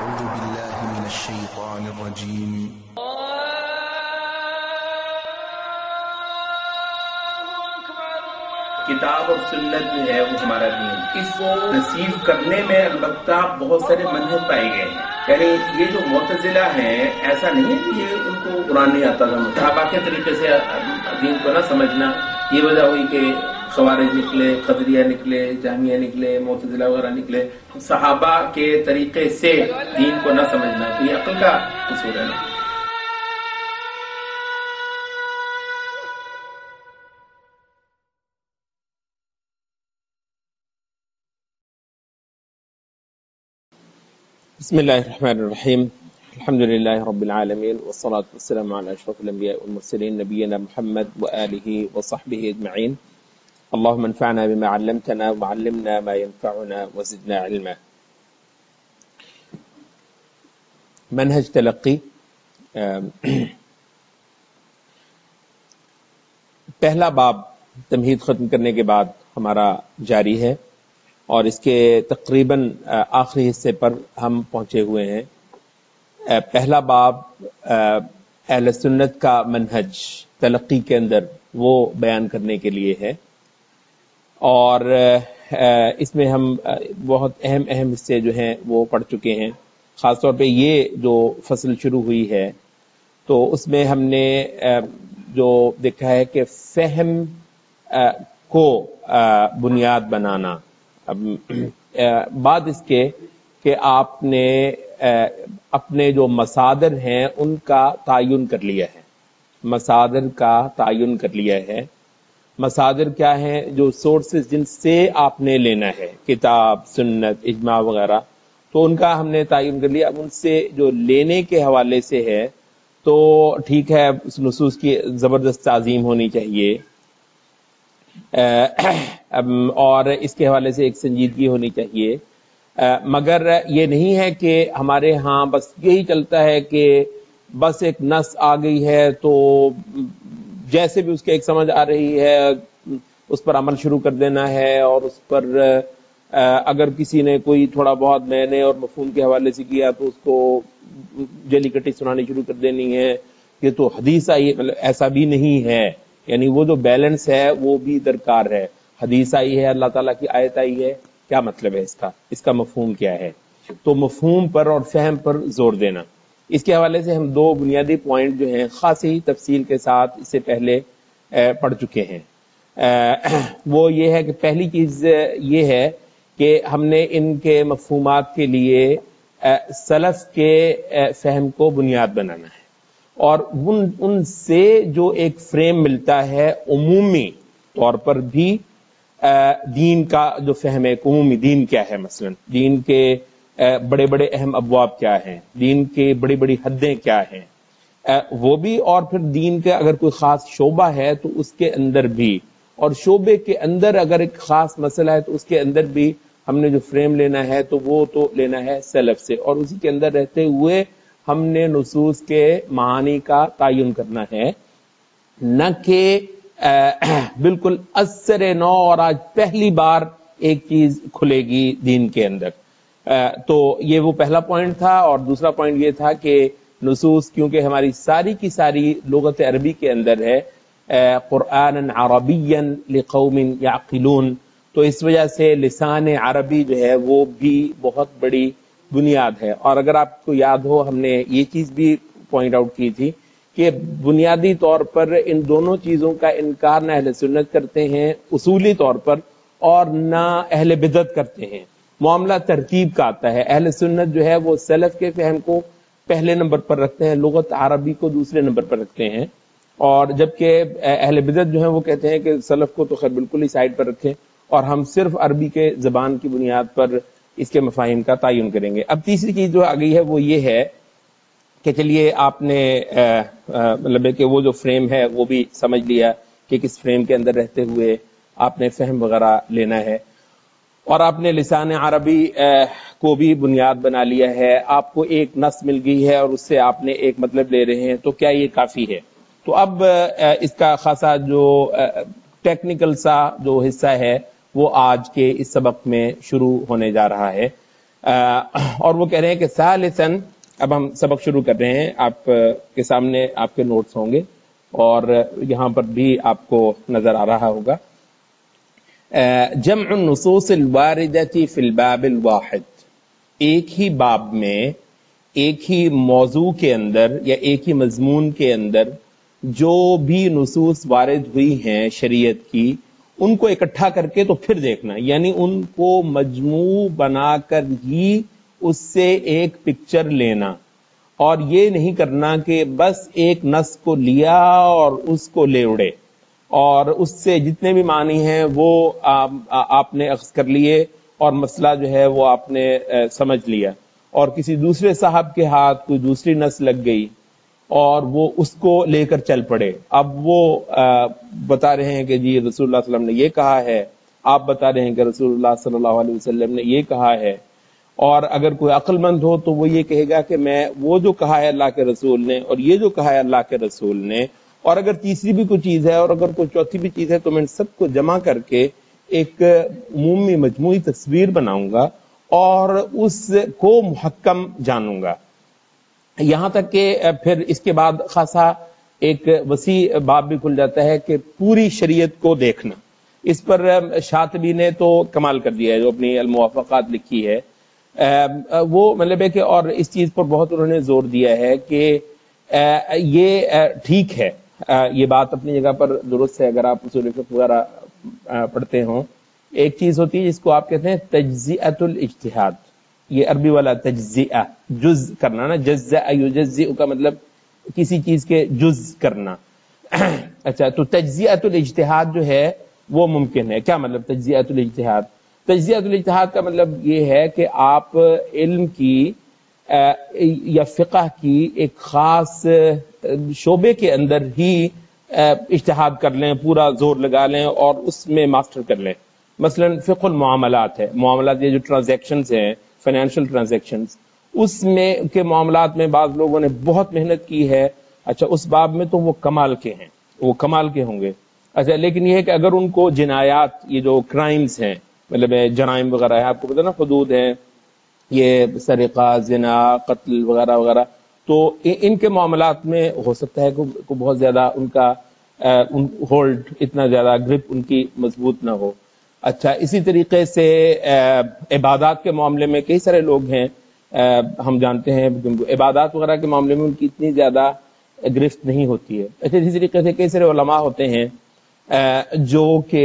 أعوذ بالله من الشيطان الرجيم کتاب اور سنت جو ہے وہ ہمارا دین، اس کو نصیب کرنے میں البتہ بہت سارے منہج پائے گئے ہیں۔ یعنی یہ جو معتزلہ ہیں، ایسا نہیں ہے کہ یہ ان کو قرآن نہیں آتا تھا، صحابہ کے طریقے سے دین کو نہ سمجھنا، یہ وجہ ہوئی کہ خوارج نکلے، قدریہ نکلے، جہمیہ نکلے، معتزلہ وغیرہ نکلے۔ صحابہ کے طریقے سے دین کو نہ سمجھنا تو یہ عقل کا قصور ہے نا۔ بسم اللہ الرحمن الرحیم، الحمد للہ رب العالمین والصلاة والسلام علی اشرف الانبیاء والمرسلین نبینا محمد وآلہ وصحبہ اجمعین۔ اللہم انفعنا بما علمتنا وعلمنا ما ينفعنا وزدنا علما۔ منہج تلقی، پہلا باب تمہید ختم کرنے کے بعد ہمارا جاری ہے اور اس کے تقریباً آخری حصے پر ہم پہنچے ہوئے ہیں۔ پہلا باب اہل سنت کا منہج تلقی کے اندر وہ بیان کرنے کے لیے ہے، اور اس میں ہم بہت اہم حصے جو ہیں وہ پڑھ چکے ہیں۔ خاص طور پہ یہ جو فصل شروع ہوئی ہے تو اس میں ہم نے جو دیکھا ہے کہ فہم کو بنیاد بنانا، بعد اس کے کہ آپ نے اپنے جو مصادر ہیں ان کا تعین کر لیا ہے، مصادر کا تعین کر لیا ہے۔ مصادر کیا ہیں؟ جو سورسز جن سے آپ نے لینا ہے، کتاب، سنت، اجماع وغیرہ، تو ان کا ہم نے تعین کر لیا۔ اب ان سے جو لینے کے حوالے سے ہے تو ٹھیک ہے، اس نصوص کی زبردست تعظیم ہونی چاہیے، اور اس کے حوالے سے ایک سنجیدگی ہونی چاہیے، مگر یہ نہیں ہے کہ ہمارے ہاں بس یہی چلتا ہے کہ بس ایک نص آ گئی ہے تو جیسے بھی اس کے ایک سمجھ آ رہی ہے اس پر عمل شروع کر دینا ہے، اور اس پر اگر کسی نے کوئی تھوڑا بہت معنی اور مفہوم کے حوالے سے کیا تو اس کو جلی کٹی سنانی شروع کر دینی ہے، یہ تو حدیث آئی ہے۔ مطلب ایسا بھی نہیں ہے، یعنی وہ جو بیلنس ہے وہ بھی درکار ہے۔ حدیث آئی ہے، اللہ تعالیٰ کی آیت آئی ہے، کیا مطلب ہے اس کا مفہوم کیا ہے؟ تو مفہوم پر اور فہم پر زور دینا۔ اس کے حوالے سے ہم دو بنیادی پوائنٹ جو ہیں خاصی تفصیل کے ساتھ اس سے پہلے پڑھ چکے ہیں۔ وہ یہ ہے کہ پہلی چیز یہ ہے کہ ہم نے ان کے مفہومات کے لیے سلف کے فہم کو بنیاد بنانا ہے، اور ان سے جو ایک فریم ملتا ہے عمومی طور پر بھی دین کا جو فہم ہے، عمومی دین کیا ہے، مثلا دین کے بڑے بڑے اہم ابواب کیا ہیں، دین کے بڑی بڑی حدیں کیا ہیں، وہ بھی، اور پھر دین کا اگر کوئی خاص شعبہ ہے تو اس کے اندر بھی، اور شعبے کے اندر اگر ایک خاص مسئلہ ہے تو اس کے اندر بھی ہم نے جو فریم لینا ہے تو وہ تو لینا ہے سلف سے، اور اسی کے اندر رہتے ہوئے ہم نے نصوص کے معانی کا تعین کرنا ہے، نہ کہ بالکل اثر نو اور آج پہلی بار ایک چیز کھلے گی دین کے اندر۔ تو یہ وہ پہلا پوائنٹ تھا، اور دوسرا پوائنٹ یہ تھا کہ نصوص کیونکہ ہماری ساری کی ساری لغت عربی کے اندر ہے، قرآن عربیا لقوم یعقلون، تو اس وجہ سے لسان عربی جو ہے وہ بھی بہت بڑی بنیاد ہے۔ اور اگر آپ کو یاد ہو، ہم نے یہ چیز بھی پوائنٹ آؤٹ کی تھی کہ بنیادی طور پر ان دونوں چیزوں کا انکار نہ اہل سنت کرتے ہیں اصولی طور پر، اور نہ اہل بدعت کرتے ہیں۔ معاملہ ترتیب کا آتا ہے، اہل سنت جو ہے وہ سلف کے فہم کو پہلے نمبر پر رکھتے ہیں، لغت عربی کو دوسرے نمبر پر رکھتے ہیں، اور جبکہ اہل بدعت جو ہیں وہ کہتے ہیں کہ سلف کو تو خیر بالکل ہی سائڈ پر رکھیں، اور ہم صرف عربی کے زبان کی بنیاد پر اس کے مفاہیم کا تعین کریں گے۔ اب تیسری چیز جو آ گئی ہے وہ یہ ہے کہ چلیے آپ نے مطلب ہے کہ وہ جو فریم ہے وہ بھی سمجھ لیا کہ کس فریم کے اندر رہتے ہوئے آپ نے فہم وغیرہ لینا ہے، اور آپ نے لسان عربی کو بھی بنیاد بنا لیا ہے، آپ کو ایک نص مل گئی ہے اور اس سے آپ نے ایک مطلب لے رہے ہیں، تو کیا یہ کافی ہے؟ تو اب اس کا خاصا جو ٹیکنیکل سا جو حصہ ہے وہ آج کے اس سبق میں شروع ہونے جا رہا ہے۔ اور وہ کہہ رہے ہیں کہ ثالثاً، اب ہم سبق شروع کر رہے ہیں، آپ کے سامنے آپ کے نوٹس ہوں گے اور یہاں پر بھی آپ کو نظر آ رہا ہوگا. جمع النصوص الواردۃ فی الباب الواحد، ایک ہی باب میں، ایک ہی موضوع کے اندر یا ایک ہی مضمون کے اندر جو بھی نصوص وارد ہوئی ہیں شریعت کی، ان کو اکٹھا کر کے تو پھر دیکھنا، یعنی ان کو مجموع بنا کر ہی اس سے ایک پکچر لینا، اور یہ نہیں کرنا کہ بس ایک نص کو لیا اور اس کو لے اڑے اور اس سے جتنے بھی معنی ہیں وہ آپ نے اخذ کر لیے اور مسئلہ جو ہے وہ آپ نے سمجھ لیا، اور کسی دوسرے صاحب کے ہاتھ کوئی دوسری نص لگ گئی اور وہ اس کو لے کر چل پڑے. اب وہ بتا رہے ہیں کہ جی رسول اللہ صلی اللہ علیہ وسلم نے یہ کہا ہے، آپ بتا رہے ہیں کہ رسول اللہ صلی اللہ علیہ وسلم نے یہ کہا ہے، اور اگر کوئی عقل مند ہو تو وہ یہ کہے گا کہ میں وہ جو کہا ہے اللہ کے رسول نے اور یہ جو کہا ہے اللہ کے رسول نے، اور اگر تیسری بھی کوئی چیز ہے اور اگر کوئی چوتھی بھی چیز ہے تو میں ان سب کو جمع کر کے ایک عمومی مجموعی تصویر بناؤں گا اور اس کو محکم جانوں گا. یہاں تک کہ پھر اس کے بعد خاصا ایک وسیع باب بھی کھل جاتا ہے کہ پوری شریعت کو دیکھنا. اس پر شاطبی نے تو کمال کر دیا ہے، جو اپنی الموافقات لکھی ہے، وہ مطلب ہے کہ، اور اس چیز پر بہت انہوں نے زور دیا ہے کہ یہ ٹھیک ہے، یہ بات اپنی جگہ پر درست ہے. اگر آپ اصول فقہ وغیرہ پڑھتے ہوں، ایک چیز ہوتی ہے جس کو آپ کہتے ہیں تجزیۃ الاجتہاد، یہ عربی والا تجزیہ، جز کرنا نا، جزء یجزئ کا مطلب کسی چیز کے جز کرنا. اچھا، تو تجزیۃ الاجتہاد جو ہے وہ ممکن ہے. کیا مطلب تجزیۃ الاجتہاد؟ تجزیۃ الاجتہاد کا مطلب یہ ہے کہ آپ علم کی یا فقہ کی ایک خاص شعبے کے اندر ہی اجتہاد کر لیں، پورا زور لگا لیں اور اس میں ماسٹر کر لیں. مثلا فقہ المعاملات ہے، معاملات یہ جو ٹرانزیکشنز ہیں، فائنینشیل ٹرانزیکشنز، اس میں کے معاملات میں بعض لوگوں نے بہت محنت کی ہے. اچھا، اس باب میں تو وہ کمال کے ہیں، وہ کمال کے ہوں گے. اچھا، لیکن یہ ہے کہ اگر ان کو جنایات، یہ جو کرائمز ہیں، مطلب جرائم وغیرہ ہے، آپ کو پتہ نا حدود ہیں، یہ سرقہ، زنا، قتل وغیرہ وغیرہ، تو ان کے معاملات میں ہو سکتا ہے کہ بہت زیادہ ان کا ہولڈ، اتنا زیادہ گرپ ان کی مضبوط نہ ہو. اچھا، اسی طریقے سے عبادات کے معاملے میں کئی سارے لوگ ہیں، ہم جانتے ہیں عبادات وغیرہ کے معاملے میں ان کی اتنی زیادہ گرفت نہیں ہوتی ہے. اچھا، اسی طریقے سے کئی سارے علماء ہوتے ہیں جو کہ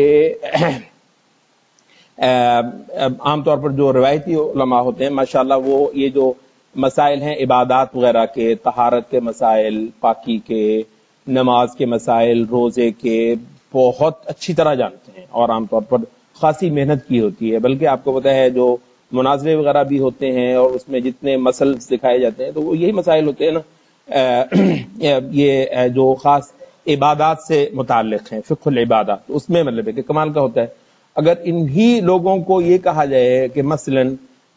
عام طور پر جو روایتی علماء ہوتے ہیں ماشاءاللہ، وہ یہ جو مسائل ہیں عبادات وغیرہ کے، طہارت کے مسائل، پاکی کے، نماز کے مسائل، روزے کے، بہت اچھی طرح جانتے ہیں اور عام طور پر خاصی محنت کی ہوتی ہے. بلکہ آپ کو پتہ ہے جو مناظرے وغیرہ بھی ہوتے ہیں اور اس میں جتنے مسائل دکھائے جاتے ہیں تو وہ یہی مسائل ہوتے ہیں نا، یہ جو خاص عبادات سے متعلق ہیں، فقہ العبادات، اس میں مطلب ہے کہ کمال کا ہوتا ہے. اگر انہی لوگوں کو یہ کہا جائے کہ مثلا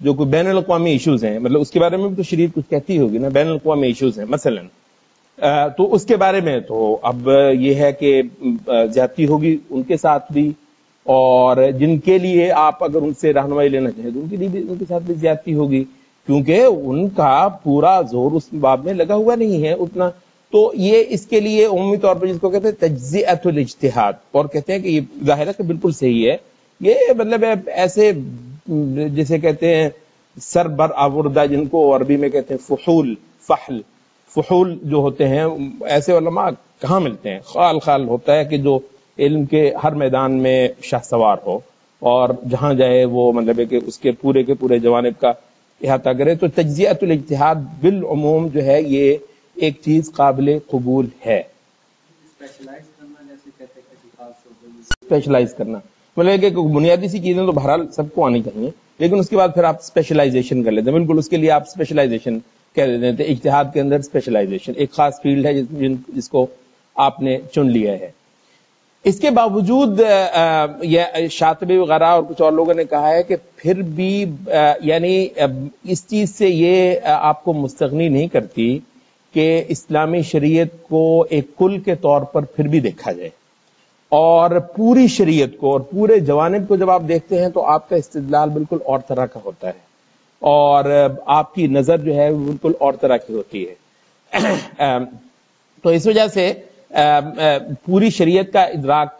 جو کوئی بین الاقوامی ایشوز ہیں، مطلب اس کے بارے میں بھی تو شریعت کچھ کہتی ہوگی نا، بین الاقوامی ایشوز ہیں مثلا، تو اس کے بارے میں تو اب یہ ہے کہ زیادتی ہوگی ان کے ساتھ بھی، اور جن کے لیے آپ اگر ان سے رہنمائی لینا چاہیں تو ان کے لیے بھی، ان کے ساتھ بھی زیادتی ہوگی، کیونکہ ان کا پورا زور اس باب میں لگا ہوا نہیں ہے اتنا. تو یہ اس کے لیے عمومی طور پر جس کو کہتے ہیں تجزیۃ الاجتہاد، اور کہتے ہیں کہ یہ ظاہر ہے کہ بالکل صحیح ہے. یہ مطلب ایسے جسے کہتے ہیں سر بر آوردہ، جن کو عربی میں کہتے ہیں فحول جو ہوتے ہیں، ایسے علماء کہاں ملتے ہیں؟ خال خال ہوتا ہے کہ جو علم کے ہر میدان میں شاہ سوار ہو اور جہاں جائے وہ مطلب ہے کہ اس کے پورے جوانب کا احاطہ کرے. تو تجزیۃ الاجتہاد بالعموم جو ہے یہ ایک چیز قابل قبول ہے. اسپیشلائز کرنا مطلب کہ بنیادی سی چیزیں تو بہرحال سب کو آنی چاہیے، لیکن اس کے بعد پھر آپ اسپیشلائزیشن کر لیتے ہیں. بالکل اس کے لیے آپ اسپیشلائزیشن کہہ دیتے ہیں. اجتہاد کے اندر اسپیشلائزیشن ایک خاص فیلڈ ہے جس کو آپ نے چن لیا ہے. اس کے باوجود یہ شاطبی وغیرہ اور کچھ اور لوگوں نے کہا ہے کہ پھر بھی یعنی اس چیز سے یہ آپ کو مستغنی نہیں کرتی کہ اسلامی شریعت کو ایک کل کے طور پر پھر بھی دیکھا جائے، اور پوری شریعت کو اور پورے جوانب کو جب آپ دیکھتے ہیں تو آپ کا استدلال بالکل اور طرح کا ہوتا ہے. اور آپ کی نظر جو ہے بالکل اور طرح کی ہوتی ہے. تو اس وجہ سے پوری شریعت کا ادراک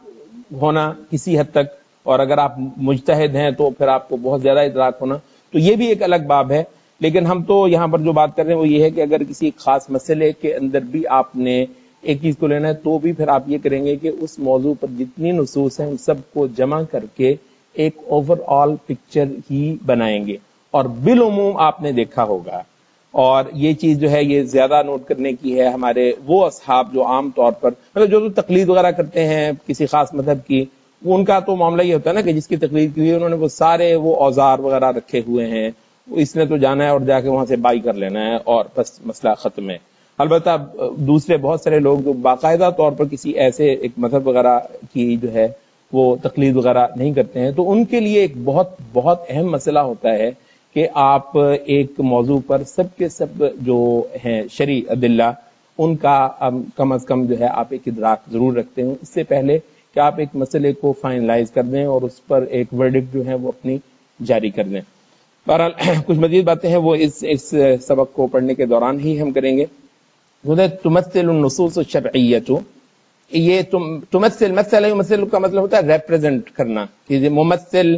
ہونا کسی حد تک، اور اگر آپ مجتہد ہیں تو پھر آپ کو بہت زیادہ ادراک ہونا، تو یہ بھی ایک الگ باب ہے. لیکن ہم تو یہاں پر جو بات کر رہے ہیں وہ یہ ہے کہ اگر کسی خاص مسئلے کے اندر بھی آپ نے ایک چیز کو لینا ہے تو بھی پھر آپ یہ کریں گے کہ اس موضوع پر جتنی نصوص ہیں ان سب کو جمع کر کے ایک اوور آل پکچر ہی بنائیں گے. اور بالعموم آپ نے دیکھا ہوگا، اور یہ چیز جو ہے یہ زیادہ نوٹ کرنے کی ہے، ہمارے وہ اصحاب جو عام طور پر مطلب جو تقلید وغیرہ کرتے ہیں کسی خاص مذہب کی، وہ ان کا تو معاملہ یہ ہوتا ہے نا کہ جس کی تقلید کی ہوئی ہے انہوں نے وہ سارے وہ اوزار وغیرہ رکھے ہوئے ہیں، اس نے تو جانا ہے اور جا کے وہاں سے بائی کر لینا ہے اور بس مسئلہ ختم ہے. البتہ دوسرے بہت سارے لوگ جو باقاعدہ طور پر کسی ایسے ایک مذہب وغیرہ کی جو ہے وہ تقلید وغیرہ نہیں کرتے ہیں، تو ان کے لیے ایک بہت بہت اہم مسئلہ ہوتا ہے کہ آپ ایک موضوع پر سب کے سب جو ہیں شرعی ادلہ ان کا کم از کم جو ہے آپ ایک ادراک ضرور رکھتے ہیں اس سے پہلے کہ آپ ایک مسئلے کو فائنلائز کر دیں اور اس پر ایک ورڈکٹ جو ہے وہ اپنی جاری کر دیں. بہرحال کچھ مزید باتیں ہیں وہ اس سبق کو پڑھنے کے دوران ہی ہم کریں گے. تمثل النصوص الشرعیۃ، یہ تمثل مثل کا مطلب ہوتا ہے ریپرزینٹ کرنا، کہ ممثل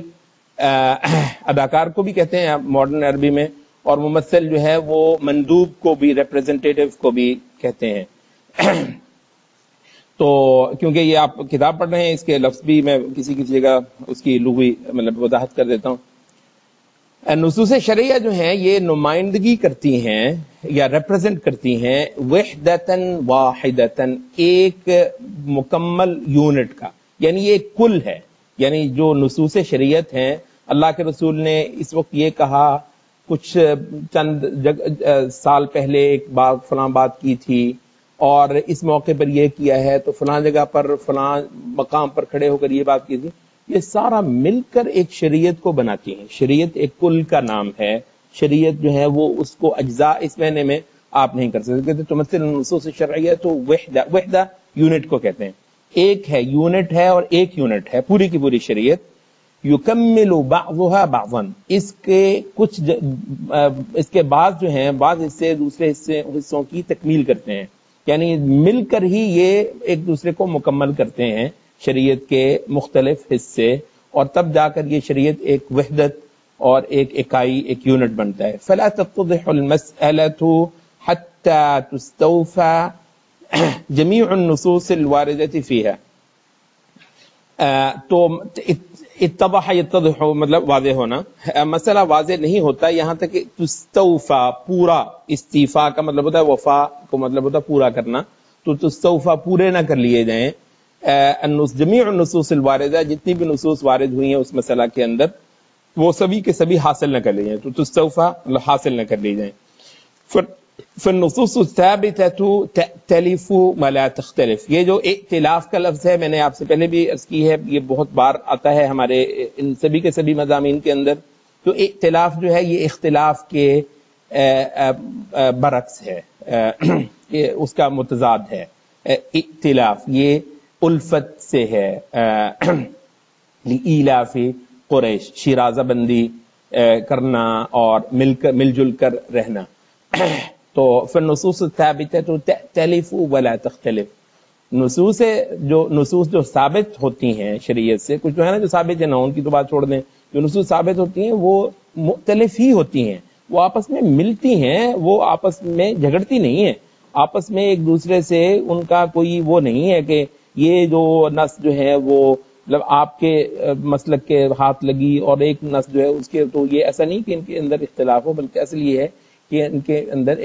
اداکار کو بھی کہتے ہیں ماڈرن عربی میں، اور ممثل جو ہے وہ مندوب کو بھی، ریپرزینٹیٹیو کو بھی کہتے ہیں. تو کیونکہ یہ آپ کتاب پڑھ رہے ہیں اس کے لفظ بھی میں کسی جگہ اس کی لغوی مطلب وضاحت کر دیتا ہوں. نصوص شرعیہ جو ہیں یہ نمائندگی کرتی ہیں یا ریپرزینٹ کرتی ہیں وحدتاً واحدتاً، ایک مکمل یونٹ کا، یعنی یہ ایک کل ہے. یعنی جو نصوص شریعت ہیں، اللہ کے رسول نے اس وقت یہ کہا، کچھ چند سال پہلے ایک بات فلاں بات کی تھی اور اس موقع پر یہ کیا ہے، تو فلاں جگہ پر فلاں مقام پر کھڑے ہو کر یہ بات کی تھی، یہ سارا مل کر ایک شریعت کو بناتی ہیں. شریعت ایک کل کا نام ہے. شریعت جو ہے وہ اس کو اجزاء اس معنی میں آپ نہیں کر سکتے. تو مثل نصوص شرعیہ تو وحدہ یونٹ کو کہتے ہیں، ایک ہے، یونٹ ہے اور ایک یونٹ ہے پوری کی پوری شریعت. یکمل بعضها بعضا، اس کے بعض جو ہیں بعض حصے دوسرے حصوں کی تکمیل کرتے ہیں، یعنی مل کر ہی یہ ایک دوسرے کو مکمل کرتے ہیں شریعت کے مختلف حصے، اور تب جا کر یہ شریعت ایک وحدت اور ایک اکائی، ایک یونٹ بنتا ہے. فلا تتضح المسألة حتى تستوفى جميع النصوص الواردة فيها. تو اتضح یتضح مطلب واضح ہونا، مسئلہ واضح نہیں ہوتا یہاں تک کہ تستوفى، پورا، استیفاء کا مطلب ہوتا ہے، وفا کو مطلب ہوتا ہے پورا کرنا، تو تستوفى پورے نہ کر لیے جائیں. جمیع النصوص الواردہ، جتنی بھی نصوص وارد ہوئی ہیں اس مسئلہ کے اندر وہ سبھی کے سبھی حاصل نہ کر لی جائیں. تو تستوفى مطلب حاصل نہ کر لی جائیں. فالنصوص الثابتة تختلف ما لا تختلف، یہ جو ائتلاف کا لفظ ہے میں نے آپ سے پہلے بھی عرض کی ہے، یہ بہت بار آتا ہے ہمارے ان سبھی کے سبھی مضامین کے اندر. تو ائتلاف جو ہے یہ اختلاف کے برعکس ہے، اس کا متضاد ہے. ائتلاف یہ الفت سے ہے، لإیلاف قریش، شیرازہ بندی کرنا اور مل جل کر رہنا. تو فالنصوص الثابتة تختلف ولا تختلف، نصوص جو ثابت ہوتی ہیں شریعت سے، کچھ جو ہے نا جو ثابت ہے نہ ان کی تو بات چھوڑ دیں، جو نصوص ثابت ہوتی ہیں وہ مختلف ہی ہوتی ہیں، وہ آپس میں ملتی ہیں، وہ آپس میں جھگڑتی نہیں ہیں، آپس میں ایک دوسرے سے ان کا کوئی وہ نہیں ہے کہ یہ جو نص جو ہے وہ مطلب آپ کے مسلک کے ہاتھ لگی اور ایک نص جو ہے اس کے، تو یہ ایسا نہیں کہ ان کے اندر اختلاف ہو، بلکہ اصل یہ ہے کہ ان کے اندر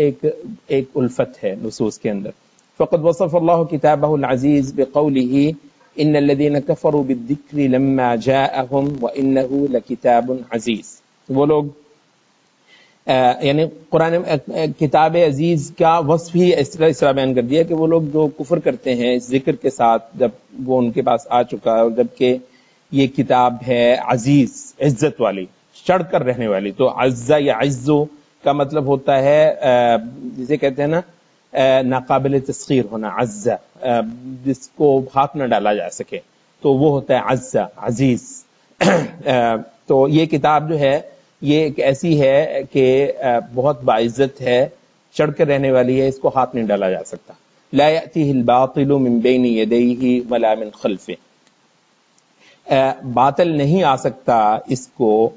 ایک الفت ہے نصوص کے اندر. فقد وصف اللہ کتابہ العزیز بقولہ ان الذین کفروا بالذکر لما جاءہم وانہ لکتاب عزیز. وہ لوگ یعنی قرآن کتاب عزیز کا وصف ہی اس طرح بیان کر دیا کہ وہ لوگ جو کفر کرتے ہیں اس ذکر کے ساتھ جب وہ ان کے پاس آ چکا ہے، اور جبکہ یہ کتاب ہے عزیز، عزت والی، چڑھ کر رہنے والی. تو عزہ یا عزو کا مطلب ہوتا ہے جسے کہتے ہیں نا ناقابل تسخیر ہونا، عزہ جس کو ہاتھ نہ ڈالا جا سکے، تو وہ ہوتا ہے عزہ، عزیز. تو یہ کتاب جو ہے یہ ایک ایسی ہے کہ بہت باعزت ہے، چڑھ کر رہنے والی ہے، اس کو ہاتھ نہیں ڈالا جا سکتا. لا یأتیہ الباطل من بین یدیہ ولا من خلفہ، باطل نہیں آ سکتا اس کو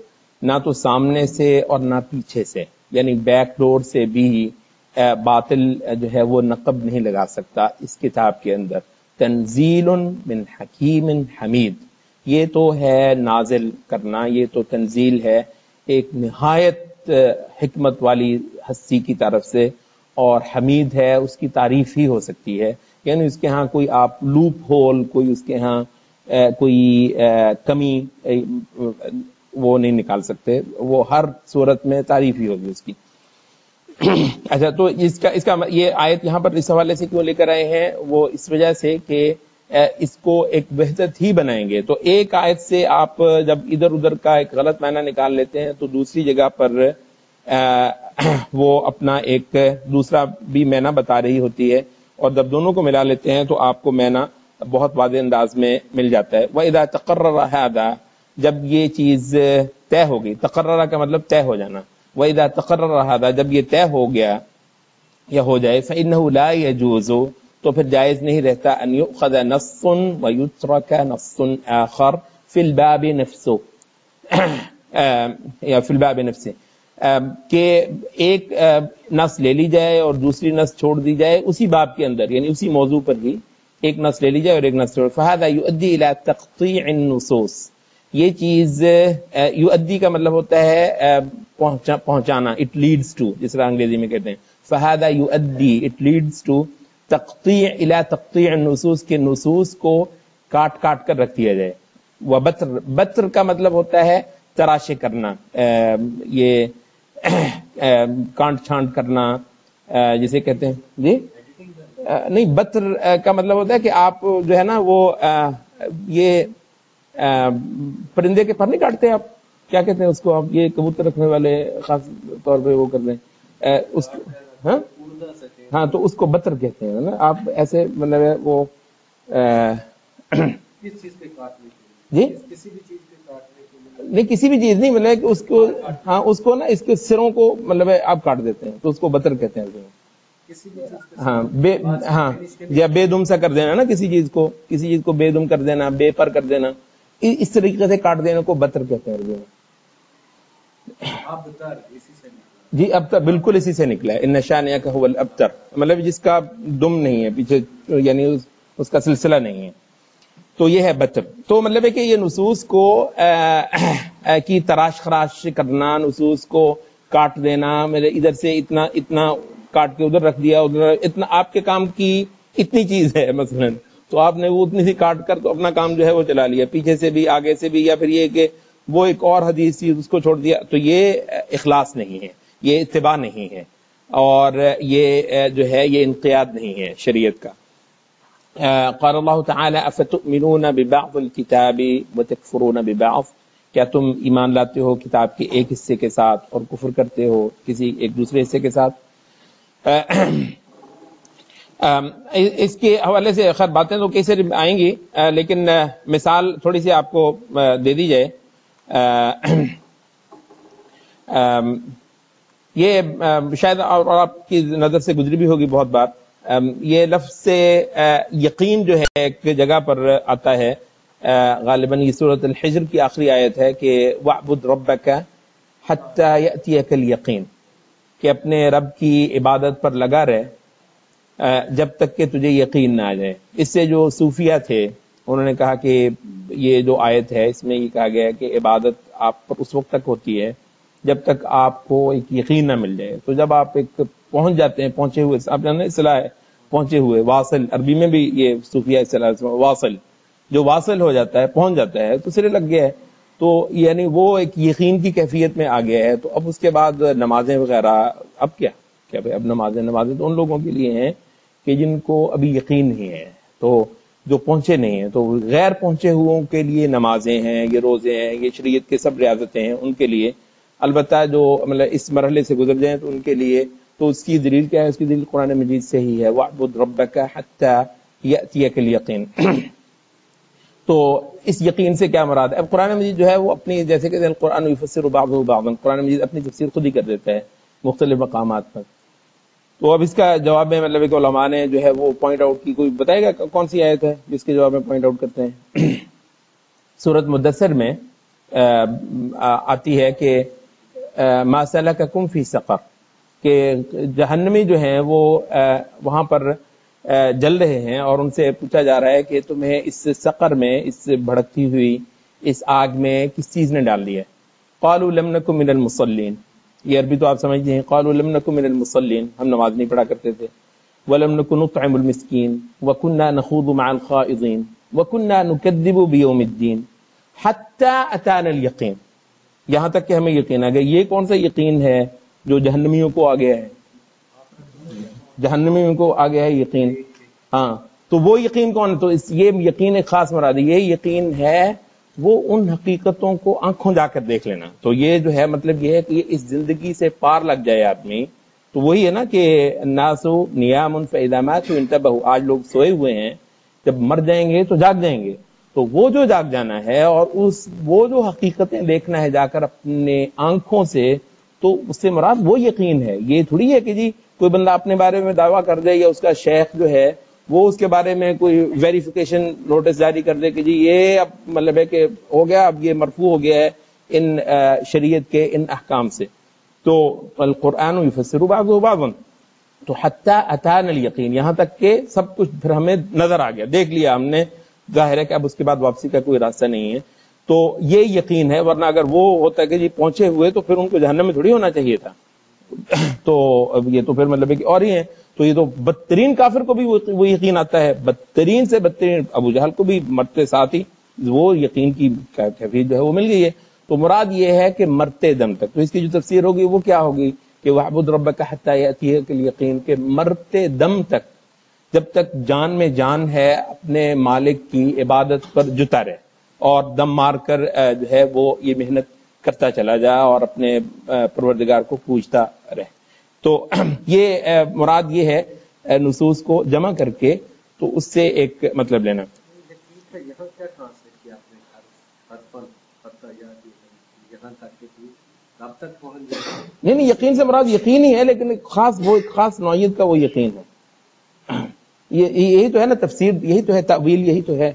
نہ تو سامنے سے اور نہ پیچھے سے، یعنی بیک ڈور سے بھی باطل جو ہے وہ نقب نہیں لگا سکتا اس کتاب کے اندر. تنزیل من حکیم حمید، یہ تو ہے نازل کرنا، یہ تو تنزیل ہے ایک نہایت حکمت والی ہستی کی طرف سے، اور حمید ہے، اس کی تعریف ہی ہو سکتی ہے. یعنی اس کے ہاں کوئی آپ لوپ ہول، کوئی اس کے ہاں کوئی کمی وہ نہیں نکال سکتے، وہ ہر صورت میں تعریف ہی ہوگی اس کی. اچھا، تو اس کا یہ آیت یہاں پر اس حوالے سے کیوں لے کر آئے ہیں؟ وہ اس وجہ سے کہ اس کو ایک وحدت ہی بنائیں گے. تو ایک آیت سے آپ جب ادھر ادھر کا ایک غلط معنی نکال لیتے ہیں تو دوسری جگہ پر وہ اپنا ایک دوسرا بھی معنی بتا رہی ہوتی ہے، اور جب دونوں کو ملا لیتے ہیں تو آپ کو معنی بہت واضح انداز میں مل جاتا ہے. وَإِذَا تَقَرَّرَ هَذَا، جب یہ چیز طے ہوگی، تقرر کا مطلب طے ہو جانا. وَإِذَا تَقَرَّرَ هَذَا، جب یہ طے ہو گیا یا ہو جائے، فَإِنَّهُ لَا يَجُوزُ، تو پھر جائز نہیں رہتا ان یؤخذ نص ویترک نص آخر فی الباب نفسه یا فی الباب نفسه، کہ ایک نص لے لی جائے اور دوسری نص چھوڑ دی جائے اسی باب کے اندر، یعنی اسی موضوع پر ہی ایک نص لے لی جائے اور ایک نص چھوڑ. فہذا یؤدی الی تقطیع النصوص، یہ چیز یؤدی کا مطلب ہوتا ہے پہنچانا، اٹ لیڈز ٹو، جس طرح انگریزی میں کہتے ہیں. فہذا یؤدی، اٹ لیڈز ٹو تقطیع الی تقطیع النصوص، کے نصوص کو کاٹ کاٹ کر رکھ دیا جائے. وبتر، بتر کا مطلب ہوتا ہے تراشے کرنا، یہ کانٹ چھانٹ کرنا جسے کہتے ہیں. جی نہیں، بتر کا مطلب ہوتا ہے کہ آپ جو ہے نا وہ یہ پرندے کے پر نہیں کاٹتے، آپ کیا کہتے ہیں اس کو، آپ یہ کبوتر رکھنے والے خاص طور پہ وہ کر رہے ہیں اس، ہاں تو اس کو بتر کہتے ہیں نا. آپ ایسے مطلب وہ کس چیز کے کاٹنے کے جی لیے، کسی بھی چیز کے کاٹنے کے لیے، نہیں کسی بھی چیز نہیں، مطلب کہ اس کو، ہاں اس کو نا اس کے سروں کو مطلب آپ کاٹ دیتے ہیں تو اس کو بتر کہتے ہیں. کسی بھی چیز کے ہاں ہاں، یا بے دم سا کر دینا نا، کسی چیز کو بے دم کر دینا، بے پر کر دینا، اس طریقے سے کاٹ دینے کو بتر کہتے ہیں اردو میں. آپ بتا رہے اسی سے جی ابتر، بالکل اسی سے نکلا ہے. ان شانئک ھو الابتر، مطلب جس کا دم نہیں ہے پیچھے، یعنی اس کا سلسلہ نہیں ہے، تو یہ ہے بتر. تو مطلب ہے کہ یہ نصوص کو کی تراش خراش کرنا، نصوص کو کاٹ دینا، میرے ادھر سے اتنا کاٹ کے ادھر رکھ دیا، ادھر اتنا آپ کے کام کی اتنی چیز ہے مثلا، تو آپ نے وہ اتنی سی کاٹ کر تو اپنا کام جو ہے وہ چلا لیا، پیچھے سے بھی آگے سے بھی، یا پھر یہ کہ وہ ایک اور حدیث چیز اس کو چھوڑ دیا. تو یہ اخلاص نہیں ہے، یہ اتباع نہیں ہے، اور یہ جو ہے یہ انقیاد نہیں ہے شریعت کا. قال اللہ تعالی افتؤمنون ببعض الكتاب وتکفرون ببعض، کیا تم ایمان لاتے ہو کتاب کے ایک حصے کے ساتھ اور کفر کرتے ہو کسی ایک دوسرے حصے کے ساتھ. اس کے حوالے سے خیر باتیں تو کیسے آئیں گی، لیکن مثال تھوڑی سی آپ کو دے دی جائے. یہ شاید اور آپ کی نظر سے گزری بھی ہوگی بہت بار، یہ لفظ سے یقین جو ہے ایک جگہ پر آتا ہے، غالباً یہ سورۃ الحجر کی آخری آیت ہے کہ وَاعْبُدْ رَبَّكَ حَتَّى يَأْتِيَكَ الْيَقِينُ، کہ اپنے رب کی عبادت پر لگا رہے جب تک کہ تجھے یقین نہ آ جائے. اس سے جو صوفیہ تھے انہوں نے کہا کہ یہ جو آیت ہے اس میں یہ کہا گیا ہے کہ عبادت آپ پر اس وقت تک ہوتی ہے جب تک آپ کو ایک یقین نہ مل جائے. تو جب آپ ایک پہنچ جاتے ہیں، پہنچے ہوئے، آپ جانتے ہیں اصطلاح ہے پہنچے ہوئے، واصل، عربی میں بھی یہ صوفیہ اصطلاح واصل، جو واصل ہو جاتا ہے، پہنچ جاتا ہے تو سرے لگ گیا ہے، تو یعنی وہ ایک یقین کی کیفیت میں آ گیا ہے. تو اب اس کے بعد نمازیں وغیرہ، اب کیا بھائی، اب نمازیں تو ان لوگوں کے لیے ہیں کہ جن کو ابھی یقین نہیں ہے، تو جو پہنچے نہیں ہیں. تو غیر پہنچے ہوئوں کے لیے نمازیں ہیں، یہ روزے ہیں، یہ شریعت کے سب ریاضتیں ہیں ان کے لیے. البتہ جو مطلب اس مرحلے سے گزر جائیں تو ان کے لیے تو اس کی دلیل کیا ہے؟ اس کی دلیل قرآن مجید سے ہی ہے. وَاعْبُدْ رَبَّكَ حَتَّى يَأْتِيَكَ الْيَقِينُ. تو اس یقین سے کیا مراد ہے؟ اب قرآن مجید جو ہے وہ اپنی، جیسے کہ القرآن یفسر بعضہ بعضا، قرآن مجید اپنی تفسیر خود ہی کر دیتا ہے مختلف مقامات پر. تو اب اس کا جواب میں مطلب ایک علماء نے جو ہے وہ پوائنٹ آؤٹ کی، کوئی بتائے گا کون سی آیت ہے جس کے جواب میں پوائنٹ آؤٹ کرتے ہیں؟ سورۃ مدثر میں آتی ہے کہ ما سلککم فی سقر، کہ جہنمی جو ہیں وہ وہاں پر جل رہے ہیں اور ان سے پوچھا جا رہا ہے کہ تمہیں اس سقر میں، اس بھڑکتی ہوئی اس آگ میں کس چیز نے ڈال دیا ہے؟ قالوا لم نکن من المصلین، یہ عربی تو آپ سمجھتے ہیں. قالوا لم نکن من المصلین، ہم نماز نہیں پڑھا کرتے تھے. ولم نکن نطعم المسکین وکنا نخوض مع الخائضین وکنا نکذب بیوم الدین حتی اتانا الیقین، یہاں تک کہ ہمیں یقین آ گیا. یہ کون سا یقین ہے جو جہنمیوں کو آ گیا ہے؟ جہنمیوں کو آ گیا ہے یقین. ہاں، تو وہ یقین کون ہے؟ تو یہ یقین ایک خاص مراد ہے. یہ یقین ہے وہ ان حقیقتوں کو آنکھوں جا کر دیکھ لینا. تو یہ جو ہے مطلب یہ ہے کہ اس زندگی سے پار لگ جائے آدمی. تو وہی ہے نا کہ الناس نیام فاذا ماتوا انتبہوا، آج لوگ سوئے ہوئے ہیں، جب مر جائیں گے تو جاگ جائیں گے. تو وہ جو جاگ جانا ہے اور وہ جو حقیقتیں دیکھنا ہے جا کر اپنے آنکھوں سے، تو اس سے مراد وہ یقین ہے. یہ تھوڑی ہے کہ جی کوئی بندہ اپنے بارے میں دعویٰ کر دے یا اس کا شیخ جو ہے وہ اس کے بارے میں کوئی ویریفیکیشن نوٹس جاری کر دے کہ جی یہ اب مطلب ہے کہ ہو گیا، اب یہ مرفوع ہو گیا ہے ان شریعت کے ان احکام سے. تو القرآن یفسر بعضہ بعضا، تو حتی اتانا الیقین، یہاں تک کہ سب کچھ پھر ہمیں نظر آ گیا، دیکھ لیا ہم نے. ظاہر ہے کہ اب اس کے بعد واپسی کا کوئی راستہ نہیں ہے. تو یہ یقین ہے، ورنہ اگر وہ ہوتا کہ جی پہنچے ہوئے تو پھر ان کو جہنم میں تھوڑی ہونا چاہیے تھا. تو اب یہ تو پھر مطلب ہے کہ اور ہی ہیں. تو یہ تو بدترین کافر کو بھی وہ یقین آتا ہے، بدترین سے بدترین ابو جہل کو بھی مرتے ساتھ ہی وہ یقین کی کیفیت جو ہے وہ مل گئی ہے. تو مراد یہ ہے کہ مرتے دم تک. تو اس کی جو تفسیر ہوگی وہ کیا ہوگی کہ وَاعْبُدْ رَبَّكَ حَتَّى يَأْتِيَكَ الْيَقِينُ، کہ مرتے دم تک، جب تک جان میں جان ہے اپنے مالک کی عبادت پر جتا رہے اور دم مار کر جو ہے وہ یہ محنت کرتا چلا جا اور اپنے پروردگار کو پوجتا رہے. تو یہ مراد یہ ہے نصوص کو جمع کر کے تو اس سے ایک مطلب لینا. یہاں کیا ٹرانسلیٹ کیا آپ نے؟ ہر پل یہاں تک کہ کب تک پہنچ جائے؟ نہیں، یقین سے مراد یقین ہی ہے، لیکن ایک خاص نوعیت کا وہ یقین ہے. یہی تو ہے نا تفسیر، یہی تو ہے تاویل، یہی تو ہے.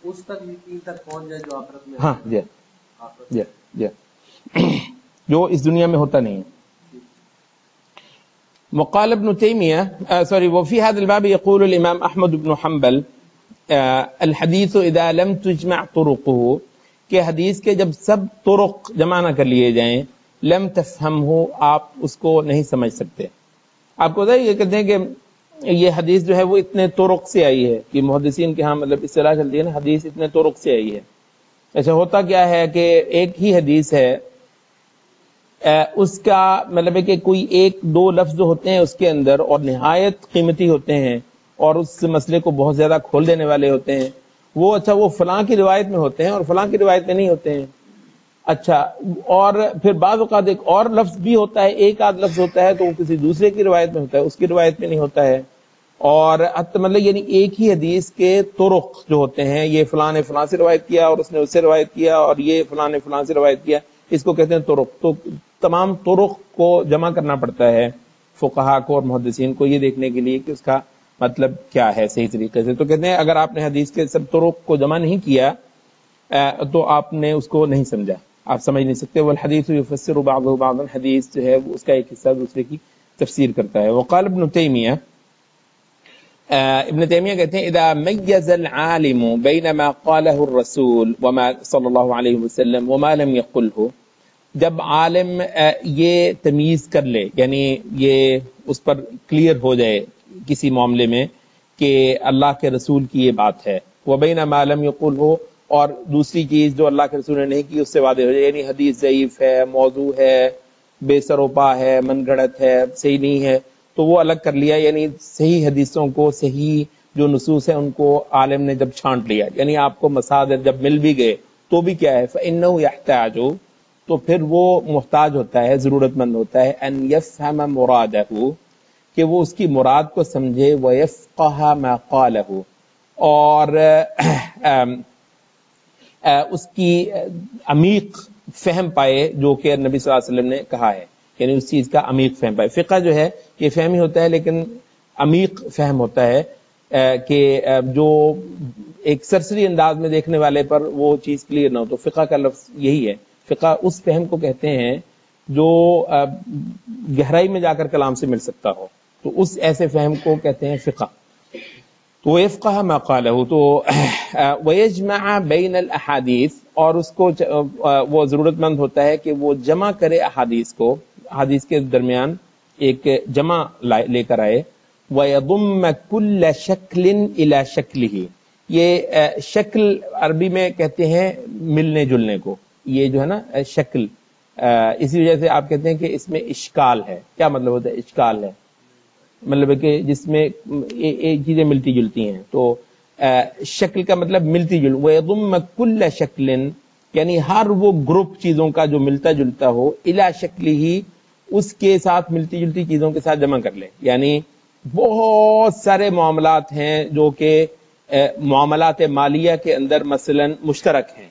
اس تک یقین تک پہنچ جائے جو آخرت میں. ہاں جی جو اس دنیا میں ہوتا نہیں ہے. وقال ابن تيمية وفي هذا الباب يقول الإمام أحمد بن حنبل الحديث إذا لم تجمع طرقه، کہ حدیث کے جب سب طرق جمع نہ کر لیے جائیں، لم تفهمه، آپ اس کو نہیں سمجھ سکتے. آپ کو یہ کہتے ہیں کہ یہ حدیث جو ہے وہ اتنے طرق سے آئی ہے، کہ محدثین کے ہاں مطلب اصطلاح چلتی ہے نا حدیث اتنے طرق سے آئی ہے. ایسا ہوتا کیا ہے کہ ایک ہی حدیث ہے، اس کا مطلب ہے کہ کوئی ایک دو لفظ جو ہوتے ہیں اس کے اندر اور نہایت قیمتی ہوتے ہیں اور اس مسئلے کو بہت زیادہ کھول دینے والے ہوتے ہیں، وہ اچھا وہ فلاں کی روایت میں ہوتے ہیں اور فلاں کی روایت میں نہیں ہوتے ہیں. اچھا، اور پھر بعض اوقات ایک اور لفظ بھی ہوتا ہے، ایک آدھ لفظ ہوتا ہے تو وہ کسی دوسرے کی روایت میں ہوتا ہے، اس کی روایت میں نہیں ہوتا ہے. اور مطلب یعنی ایک ہی حدیث کے طرق جو ہوتے ہیں، یہ فلاں نے فلاں سے روایت کیا اور اس نے اس سے روایت کیا اور یہ فلاں نے فلاں سے روایت کیا، اس کو کہتے ہیں طرق. تو تمام طرق کو جمع کرنا پڑتا ہے فقہا کو اور محدثین کو یہ دیکھنے کے لیے کہ اس کا مطلب کیا ہے صحیح طریقے سے. تو کہتے ہیں اگر آپ نے حدیث کے سب طرق کو جمع نہیں کیا تو آپ نے اس کو نہیں سمجھا، آپ سمجھ نہیں سکتے. والحدیث یفسر بعضہ بعضا، حدیث جو ہے اس کا ایک حصہ دوسرے کی تفسیر کرتا ہے. وقال ابن تیمیہ، ابن تیمیہ کہتے ہیں اذا میز العالم بین ما قاله الرسول وما صلی اللہ علیہ وسلم وما لم يقله، جب عالم یہ تمیز کر لے، یعنی یہ اس پر کلیئر ہو جائے کسی معاملے میں کہ اللہ کے رسول کی یہ بات ہے، وبین ما لم يقله، اور دوسری چیز جو اللہ کے رسول نے نہیں کی اس سے واضح ہو جائے، یعنی حدیث ضعیف ہے، موضوع ہے، بے سروپا ہے، من گھڑت ہے، صحیح نہیں ہے، تو وہ الگ کر لیا. یعنی صحیح حدیثوں کو، صحیح جو نصوص ہیں ان کو عالم نے جب چھانٹ لیا، یعنی آپ کو مصادر جب مل بھی گئے تو بھی کیا ہے فإنه يحتاج، تو پھر وہ محتاج ہوتا ہے، ضرورت مند ہوتا ہے ان يفهم مرادہ، کہ وہ اس کی مراد کو سمجھے، ويفقه ما قاله، اور اس کی عمیق فہم پائے جو کہ نبی صلی اللہ علیہ وسلم نے کہا ہے، یعنی اس چیز کا عمیق فہم پائے. فقہ جو ہے یہ فہم ہی ہوتا ہے لیکن عمیق فہم ہوتا ہے کہ جو ایک سرسری انداز میں دیکھنے والے پر وہ چیز کلیئر نہ ہو. تو فقہ کا لفظ یہی ہے. فقہ اس فہم کو کہتے ہیں جو گہرائی میں جا کر کلام سے مل سکتا ہو، تو اس ایسے فہم کو کہتے ہیں فقہ. تو وفقہ ما قالہ، تو ویجمع بین الاحادیث، اور اس کو وہ ضرورت مند ہوتا ہے کہ وہ جمع کرے احادیث کو، احادیث کے درمیان ایک جمع لے کر آئے. وَيَضُمَّ كُلَّ شَكْلٍ إِلَى شَكْلِهِ، یہ شکل عربی میں کہتے ہیں ملنے جلنے کو، یہ جو ہے نا شکل، اسی وجہ سے آپ کہتے ہیں کہ اس میں اشکال ہے. کیا مطلب ہوتا ہے اشکال ہے؟ مطلب ہے کہ جس میں چیزیں ملتی جلتی ہیں. تو شکل کا مطلب ملتی جل. وَيَضُمَّ كُلَّ شَكْلٍ، یعنی ہر وہ گروپ چیزوں کا جو ملتا جلتا ہو، اِلَى شَكْلِهِ، اس کے ساتھ ملتی جلتی چیزوں کے ساتھ جمع کر لے. یعنی بہت سارے معاملات ہیں جو کہ معاملات مالیہ کے اندر مثلا مشترک ہیں،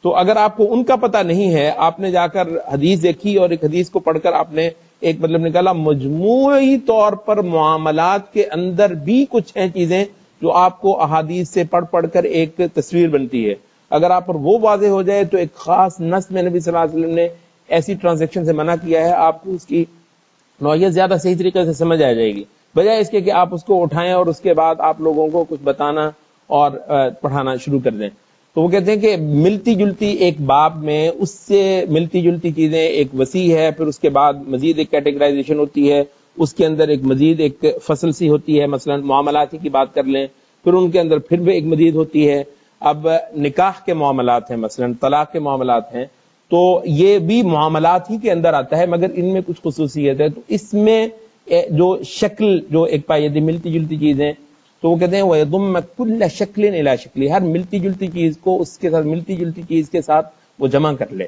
تو اگر آپ کو ان کا پتہ نہیں ہے، آپ نے جا کر حدیث دیکھی اور ایک حدیث کو پڑھ کر آپ نے ایک مطلب نکالا، مجموعی طور پر معاملات کے اندر بھی کچھ ہیں چیزیں جو آپ کو احادیث سے پڑھ پڑھ کر ایک تصویر بنتی ہے. اگر آپ پر وہ واضح ہو جائے تو ایک خاص نص میں نبی صلی اللہ علیہ وسلم نے ایسی ٹرانزیکشن سے منع کیا ہے، آپ کو اس کی نوعیت زیادہ صحیح طریقے سے سمجھ آ جائے گی، بجائے اس کے کہ آپ اس کو اٹھائیں اور اس کے بعد آپ لوگوں کو کچھ بتانا اور پڑھانا شروع کر دیں. تو وہ کہتے ہیں کہ ملتی جلتی ایک باب میں اس سے ملتی جلتی چیزیں ایک وسیع ہے، پھر اس کے بعد مزید ایک کیٹیگرائزیشن ہوتی ہے، اس کے اندر ایک مزید ایک فصل سی ہوتی ہے. مثلا معاملات کی بات کر لیں، پھر ان کے اندر پھر بھی ایک مزید ہوتی ہے. اب نکاح کے معاملات ہیں، مثلا طلاق کے معاملات ہیں، تو یہ بھی معاملات ہی کے اندر آتا ہے، مگر ان میں کچھ خصوصیت ہے. تو اس میں جو شکل جو ایک پائی دی ملتی جلتی چیزیں، تو وہ کہتے ہیں وَيَضُمَّ كُلَّ شَكْلٍ إِلَى شَكْلِهِ، ہر ملتی جلتی چیز کو اس کے ساتھ ملتی جلتی چیز کے ساتھ وہ جمع کر لے.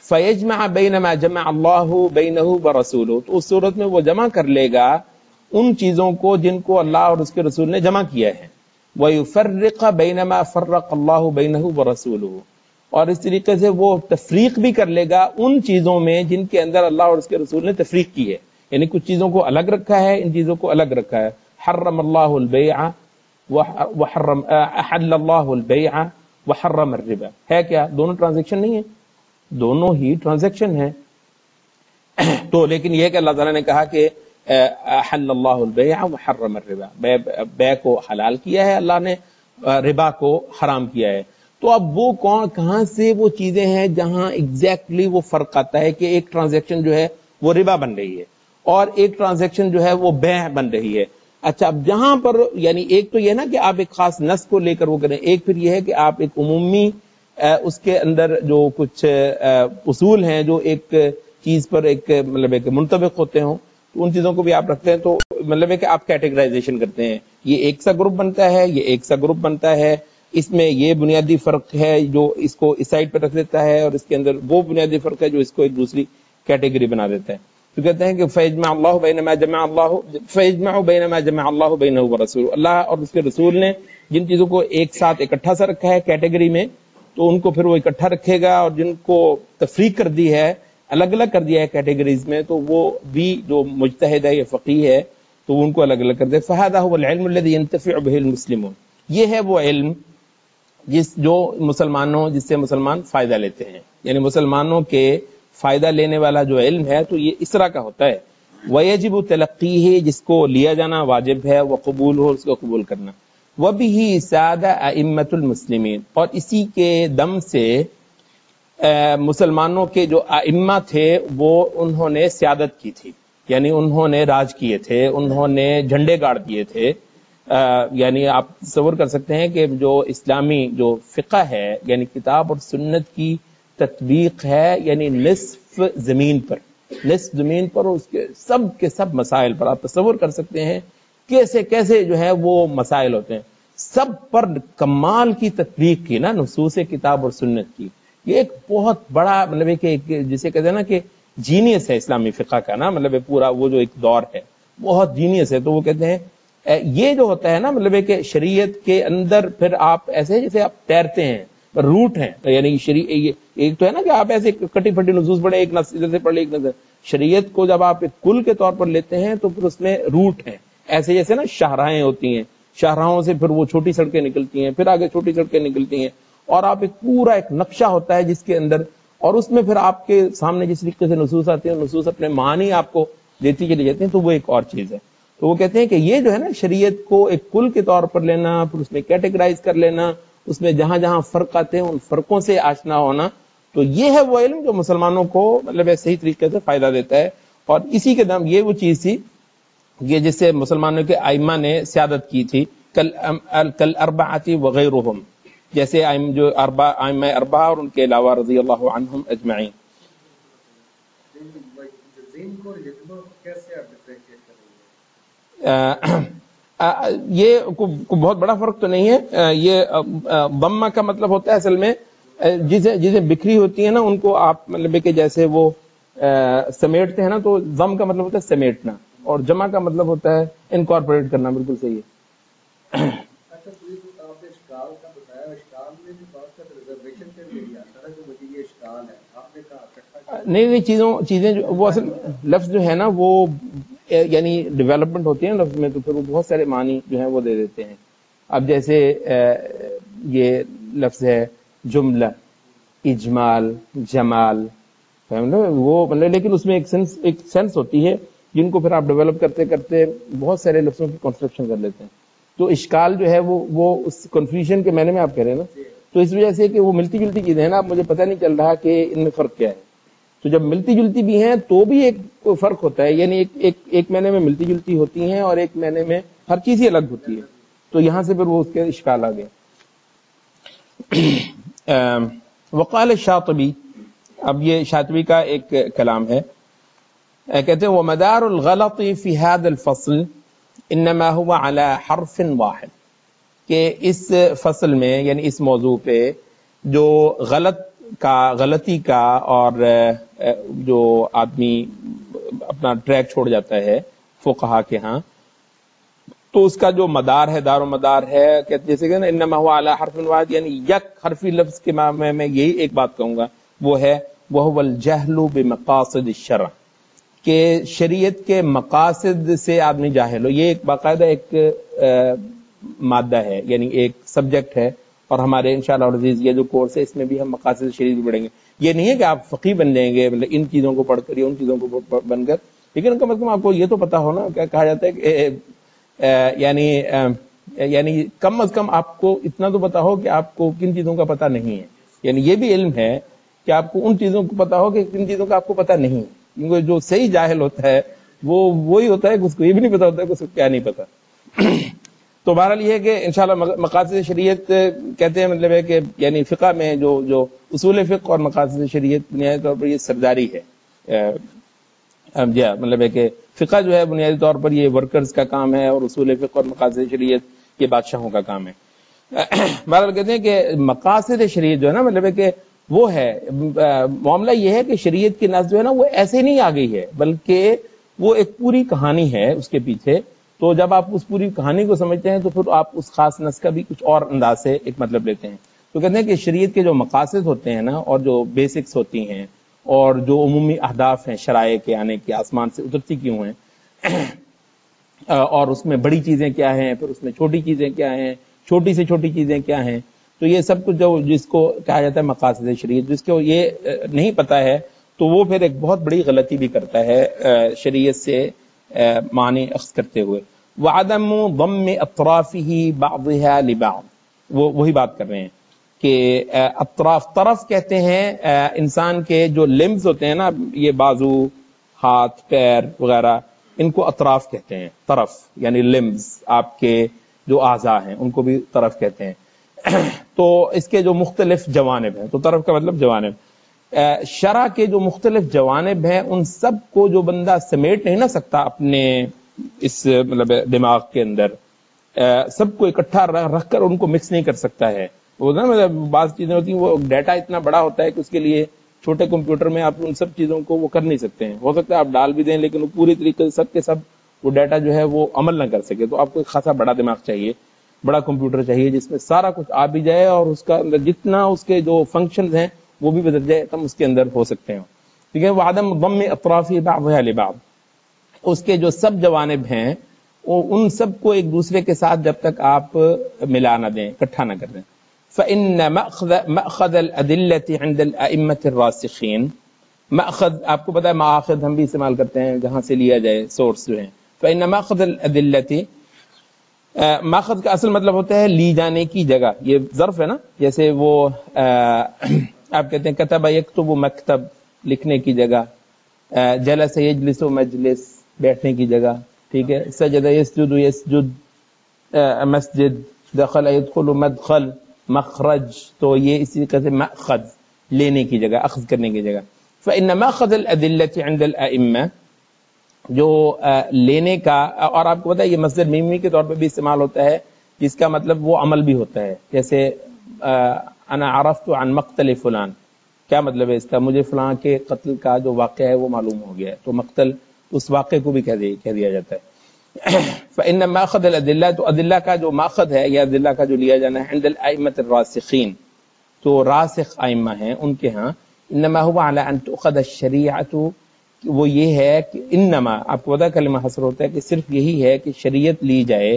فَيَجْمَعَ بَيْنَ مَا جَمَعَ اللَّهُ بَيْنَهُ وَرَسُولُهُ، تو اس صورت میں وہ جمع کر لے گا ان چیزوں کو جن کو اللہ اور اس کے رسول نے جمع کیا ہے. وَيُفَرِّقَ بَيْنَ مَا فَرَّقَ اللَّهُ بَيْنَهُ وَرَسُولُهُ، اور اس طریقے سے وہ تفریق بھی کر لے گا ان چیزوں میں جن کے اندر اللہ اور اس کے رسول نے تفریق کی ہے. یعنی کچھ چیزوں کو الگ رکھا ہے، ان چیزوں کو الگ رکھا ہے. حرم اللہ البیع وحرم احل اللہ البیع وحرم الربا، ہے کیا؟ دونوں ٹرانزیکشن نہیں ہے، دونوں ہی ٹرانزیکشن ہے. تو لیکن یہ کہ اللہ تعالیٰ نے کہا کہ احل اللہ البیع وحرم الربا، بیع کو حلال کیا ہے اللہ نے، ربا کو حرام کیا ہے. تو اب وہ کہاں سے وہ چیزیں ہیں جہاں ایگزیکٹلی وہ فرق آتا ہے کہ ایک ٹرانزیکشن جو ہے وہ ربا بن رہی ہے اور ایک ٹرانزیکشن جو ہے وہ بیع بن رہی ہے. اچھا، اب جہاں پر یعنی ایک تو یہ نا کہ آپ ایک خاص نص کو لے کر وہ کریں، ایک پھر یہ ہے کہ آپ ایک عمومی اس کے اندر جو کچھ اصول ہیں جو ایک چیز پر ایک مطلب ہے کہ منطبق ہوتے ہوں، تو ان چیزوں کو بھی آپ رکھتے ہیں. تو مطلب ہے کہ آپ کیٹیگرائزیشن کرتے ہیں، یہ ایک سا گروپ بنتا ہے، یہ ایک سا گروپ بنتا ہے، اس میں یہ بنیادی فرق ہے جو اس کو اس سائڈ پہ رکھ دیتا ہے، اور اس کے اندر وہ بنیادی فرق ہے جو اس کو ایک دوسری کیٹیگری بنا دیتا ہے. تو کہتے ہیں کہ فَيَجْمَعُ اللَّهُ بَيْنَ مَا جَمَعَ اللَّهُ فَيَجْمَعُ بَيْنَ مَا جَمَعَ اللَّهُ بَيْنَهُ وَرَسُولُهُ، اللہ اور اس کے رسول نے جن چیزوں کو ایک ساتھ اکٹھا سا رکھا ہے کیٹیگری میں، تو ان کو پھر وہ اکٹھا رکھے گا، اور جن کو تفریق کر دی ہے، الگ الگ کر دیا ہے کیٹیگریز میں، تو وہ بھی جو مجتہد ہے یا فقیہ ہے تو ان کو الگ الگ کر دے. فَهَذَا هُوَ الْعِلْمُ الَّذِي يَنْتَفِعُ بِهِ الْمُسْلِمُونَ، یہ ہے وہ علم جو جس سے مسلمان فائدہ لیتے ہیں. یعنی مسلمانوں کے فائدہ لینے والا جو علم ہے تو یہ اس طرح کا ہوتا ہے. وَيَجِبُ تَلَقِّيهِ، جس کو لیا جانا واجب ہے، وَقُبُولُهُ، اس کو قبول کرنا. وَبِهِ سَادَ أَئِمَّةُ الْمُسْلِمِينَ، اور اسی کے دم سے مسلمانوں کے جو ائمہ تھے وہ انہوں نے سیادت کی تھی، یعنی انہوں نے راج کیے تھے، انہوں نے جھنڈے گاڑ دیے تھے. یعنی آپ تصور کر سکتے ہیں کہ جو اسلامی جو فقہ ہے، یعنی کتاب اور سنت کی تطبیق ہے، یعنی نصف زمین پر اس کے سب مسائل پر آپ تصور کر سکتے ہیں کیسے کیسے جو ہے وہ مسائل ہوتے ہیں، سب پر کمال کی تطبیق کی نا نصوص کتاب اور سنت کی. یہ ایک بہت بڑا مطلب ہے کہ جسے کہتے ہیں نا کہ جینیس ہے اسلامی فقہ کا نا، مطلب پورا وہ جو ایک دور ہے بہت جینیس ہے. تو وہ کہتے ہیں یہ جو ہوتا ہے نا مطلب ہے کہ شریعت کے اندر پھر آپ ایسے جیسے آپ تیرتے ہیں، روٹ ہیں، یعنی ایک تو ہے نا کہ آپ ایسے کٹی پھٹی نصوص پڑھے، ایک نص ادھر سے پڑھ لے ایک نظر، شریعت کو جب آپ ایک کل کے طور پر لیتے ہیں تو پھر اس میں روٹ ہیں، ایسے جیسے نا شاہراہیں ہوتی ہیں، شاہراہوں سے پھر وہ چھوٹی سڑکیں نکلتی ہیں، پھر آگے چھوٹی سڑکیں نکلتی ہیں، اور آپ ایک پورا ایک نقشہ ہوتا ہے جس کے اندر، اور اس میں پھر آپ کے سامنے جس طریقے سے نصوص آتے ہیں، نصوص اپنے معنی آپ کو دیتی چلی جاتی ہیں، تو وہ ایک اور چیز ہے۔ تو وہ کہتے ہیں کہ یہ جو ہے نا شریعت کو ایک کل کے طور پر لینا، پھر اس میں کیٹیگرائز کر لینا، اس میں جہاں جہاں فرق آتے ہیں ان فرقوں سے آشنا ہونا، تو یہ ہے وہ علم جو مسلمانوں کو مطلب صحیح طریقے سے فائدہ دیتا ہے۔ اور اسی کے نام یہ وہ چیز تھی یہ جس سے مسلمانوں کے ائمہ نے سیادت کی تھی، کل اربعۃ وغیرہم، جیسے جو ائمہ اربعہ اور ان کے علاوہ رضی اللہ عنہم اجمعین۔ یہ بہت بڑا فرق تو نہیں ہے، یہ ضمہ کا مطلب ہوتا ہے اصل میں جسے بکھری ہوتی ہے نا ان کو آپ مطلب کہ جیسے وہ سمیٹتے ہیں نا، تو ضم کا مطلب ہوتا ہے سمیٹنا، اور جمع کا مطلب ہوتا ہے انکارپوریٹ کرنا۔ بالکل صحیح ہے۔ نہیں چیزیں جو وہ اصل لفظ جو ہے نا وہ یعنی ڈیولپمنٹ ہوتی ہے نا لفظ میں، تو پھر وہ بہت سارے معنی جو ہیں وہ دے دیتے ہیں۔ اب جیسے یہ لفظ ہے جملہ، اجمال، جمال، وہ مطلب لیکن اس میں ایک سینس ہوتی ہے جن کو پھر آپ ڈیولپ کرتے کرتے بہت سارے لفظوں کی کنسٹرکشن کر لیتے ہیں۔ تو اشکال جو ہے وہ اس کنفیوژن کے معنی میں آپ کہہ رہے ہیں نا، تو اس وجہ سے کہ وہ ملتی جلتی چیزیں ہیں نا، اب مجھے پتہ نہیں چل رہا کہ ان میں فرق کیا ہے۔ تو جب ملتی جلتی بھی ہیں تو بھی ایک فرق ہوتا ہے، یعنی ایک معنی میں ملتی جلتی ہوتی ہیں اور ایک معنی میں ہر چیز ہی الگ ہوتی ہے، تو یہاں سے پھر وہ اس کے اشکال آ گئے۔ وقال الشاطبی، اب یہ شاطبی کا ایک کلام ہے، کہتے ہیں ومدار الغلط فی هذا الفصل انما هو على حرف واحد، کہ اس فصل میں یعنی اس موضوع پہ جو غلطی کا اور جو آدمی اپنا ٹریک چھوڑ جاتا ہے فقہا کے ہاں، تو اس کا جو مدار ہے، دار و مدار ہے، جیسے کہ انما هو على حرف واحد، یعنی یک حرفی لفظ کے میں یہی ایک بات کہوں گا، وہ ہے وهو الجہل بمقاصد الشرع، کہ شریعت کے مقاصد سے آدمی جاہل ہو۔ یہ ایک باقاعدہ ایک مادہ ہے، یعنی ایک سبجیکٹ ہے، اور ہمارے انشاءاللہ العزیز یہ جو کورس ہے اس میں بھی ہم مقاصد شریعت بھی پڑھیں گے۔ یہ نہیں ہے کہ آپ فقیہ بن جائیں گے مطلب ان چیزوں کو پڑھ کر یا ان چیزوں کو بن کر، لیکن کم از کم آپ کو یہ تو پتا ہو نا، کیا کہا جاتا ہے کہ یعنی کم از کم آپ کو اتنا تو پتا ہو کہ آپ کو کن چیزوں کا پتا نہیں ہے، یعنی یہ بھی علم ہے کہ آپ کو ان چیزوں کو پتا ہو کہ کن چیزوں کا آپ کو پتا نہیں ہے، کیونکہ جو صحیح جاہل ہوتا ہے وہ وہی ہوتا ہے کہ اس کو یہ بھی نہیں پتا ہوتا ہے کہ اس کو کیا نہیں پتا۔ تو بہرحال یہ ہے کہ انشاءاللہ مقاصد شریعت کہتے ہیں مطلب ہے کہ یعنی فقہ میں جو اصول فقہ اور مقاصد شریعت بنیادی طور پر یہ سرداری ہے، مطلب ہے کہ فقہ جو ہے بنیادی طور پر یہ ورکرز کا کام ہے، اور اصول فقہ اور مقاصد شریعت یہ بادشاہوں کا کام ہے۔ بہرحال کہتے ہیں کہ مقاصد شریعت جو ہے نا مطلب ہے کہ وہ ہے معاملہ یہ ہے کہ شریعت کی نص جو ہے نا وہ ایسے نہیں آ گئی ہے، بلکہ وہ ایک پوری کہانی ہے اس کے پیچھے۔ تو جب آپ اس پوری کہانی کو سمجھتے ہیں تو پھر آپ اس خاص نص کا بھی کچھ اور انداز سے ایک مطلب لیتے ہیں۔ تو کہتے ہیں کہ شریعت کے جو مقاصد ہوتے ہیں نا، اور جو بیسکس ہوتی ہیں، اور جو عمومی اہداف ہیں شرائع کے آنے کے، آسمان سے اترتی کیوں ہیں، اور اس میں بڑی چیزیں کیا ہیں، پھر اس میں چھوٹی چیزیں کیا ہیں، چھوٹی سے چھوٹی چیزیں کیا ہیں، تو یہ سب کچھ جو جس کو کہا جاتا ہے مقاصد شریعت، جس کو یہ نہیں پتا ہے تو وہ پھر ایک بہت بڑی غلطی بھی کرتا ہے شریعت سے معنی اخذ کرتے ہوئے۔ وعدم ضم اطرافه بعضها لبعض، وہی بات کر رہے ہیں کہ طرف کہتے ہیں انسان کے جو لمبز ہوتے ہیں نا، یہ بازو، ہاتھ، پیر وغیرہ، ان کو اطراف کہتے ہیں۔ طرف یعنی لمبز، آپ کے جو اعضاء ہیں ان کو بھی طرف کہتے ہیں۔ تو اس کے جو مختلف جوانب ہیں، تو طرف کا مطلب جوانب، شرع کے جو مختلف جوانب ہیں ان سب کو جو بندہ سمیٹ نہیں نہ سکتا اپنے اس مطلب دماغ کے اندر، سب کو اکٹھا رکھ کر ان کو مکس نہیں کر سکتا ہے۔ وہ نا مطلب بعض چیزیں ہوتی ہیں وہ ڈیٹا اتنا بڑا ہوتا ہے کہ اس کے لیے چھوٹے کمپیوٹر میں آپ ان سب چیزوں کو وہ کر نہیں سکتے ہیں۔ ہو سکتا ہے آپ ڈال بھی دیں لیکن وہ پوری طریقے سے سب کے سب وہ ڈیٹا جو ہے وہ عمل نہ کر سکے. تو آپ کو ایک خاصا بڑا دماغ چاہیے, بڑا کمپیوٹر چاہیے جس میں سارا کچھ آ بھی جائے اور اس کا اندر جتنا اس کے جو فنکشنز ہیں وہ بھی بدل جائے تم اس کے اندر ہو سکتے ہیں. ٹھیک ہے. وعدم ضم اطراف بعضها لبعض, اس کے جو سب جوانب ہیں ان سب کو ایک دوسرے کے ساتھ جب تک آپ ملا نہ دیں, اکٹھا نہ کر دیں. فإن مأخذ الأدلة عند الأئمة الراسخين, مأخذ آپ کو پتا ہے مآخذ ہم بھی استعمال کرتے ہیں جہاں سے لیا جائے سورس جو ہیں. فإن مأخذ الأدلة, ماخذ کا اصل مطلب ہوتا ہے لی جانے کی جگہ. یہ ظرف ہے نا, جیسے وہ آپ کہتے ہیں کتب یکتب مکتب, لکھنے کی جگہ. جلس یجلس مجلس, بیٹھنے کی جگہ. ٹھیک ہے. سجد یسجد یسجد مسجد. دخل یدخل مدخل, مخرج. تو یہ اسی طرح سے مأخذ, لینے کی جگہ, اخذ کرنے کی جگہ. فإن مأخذ الأدلة عند الأئمة, جو لینے کا, اور آپ کو پتا ہے یہ مصدر میمی کے طور پہ بھی استعمال ہوتا ہے جس کا مطلب وہ عمل بھی ہوتا ہے. جیسے انا عرفت عن مقتل فلان, کیا مطلب ہے اس کا؟ مجھے فلاں کے قتل کا جو واقعہ ہے وہ معلوم ہو گیا ہے. تو مقتل اس واقعے کو بھی کہہ دیا جاتا ہے. فإن ماخذ الادلہ, تو ادلہ کا جو ماخذ ہے یا ادلہ کا جو لیا جانا ہے عند الائمة الراسخین, تو راسخ ائمہ ہیں ان کے ہاں. انما هو على ان تؤخذ الشریعۃ, وہ یہ ہے کہ انما, آپ کو پتا کلمہ حصر ہوتا ہے کہ صرف یہی ہے کہ شریعت لی جائے